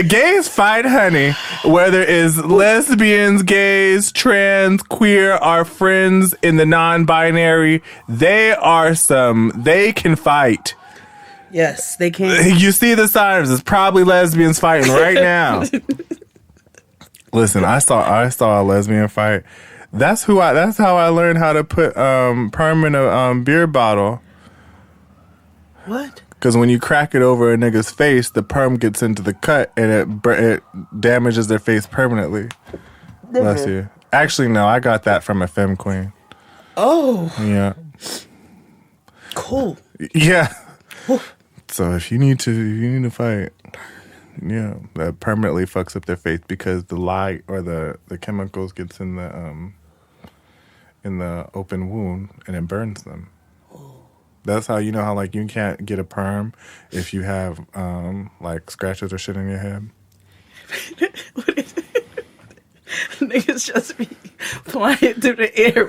gays fight, honey. Whether it's lesbians, gays, trans, queer, our friends in the non-binary, they can fight. Yes, they can. You see the signs. It's probably lesbians fighting right now. Listen, I saw a lesbian fight. That's how I learned how to put perm in a beer bottle. What? Because when you crack it over a nigga's face, the perm gets into the cut and it damages their face permanently. Bless you. Actually, no, I got that from a femme queen. Oh. Yeah. Cool. Yeah. So if you need to fight, yeah, that permanently fucks up their face because the light or the chemicals gets in the open wound and it burns them. That's how you know how like you can't get a perm if you have like scratches or shit in your head. Niggas just be flying through the air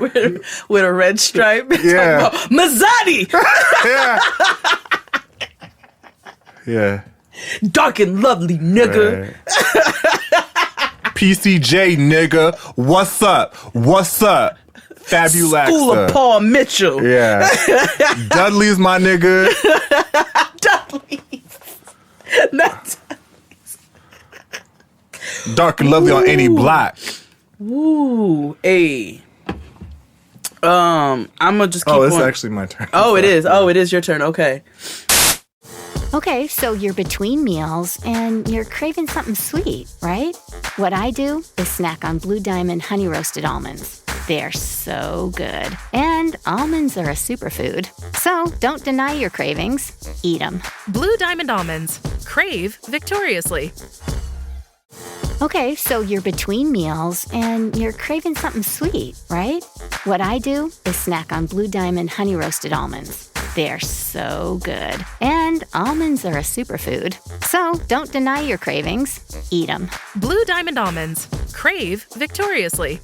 with a red stripe. Yeah. Mazzotti! Yeah. Yeah. Dark and lovely, nigga. Right. PCJ, nigga. What's up? Fabulaxa. School of Paul Mitchell. Yeah. Dudley's my nigga. Dudley's. Not Dudley's. Dark and lovely on any block. Ooh. Hey. I'm gonna just keep it's on. actually my turn. Oh, it is. Oh, it is your turn. Okay. Okay, so you're between meals and you're craving something sweet, right? What I do is snack on Blue Diamond honey roasted almonds. They're so good. And almonds are a superfood. So don't deny your cravings. Eat them. Blue Diamond almonds. Crave victoriously. Okay, so you're between meals and you're craving something sweet, right? What I do is snack on Blue Diamond honey roasted almonds. They're so good. And almonds are a superfood. So don't deny your cravings. Eat them. Blue Diamond almonds. Crave victoriously.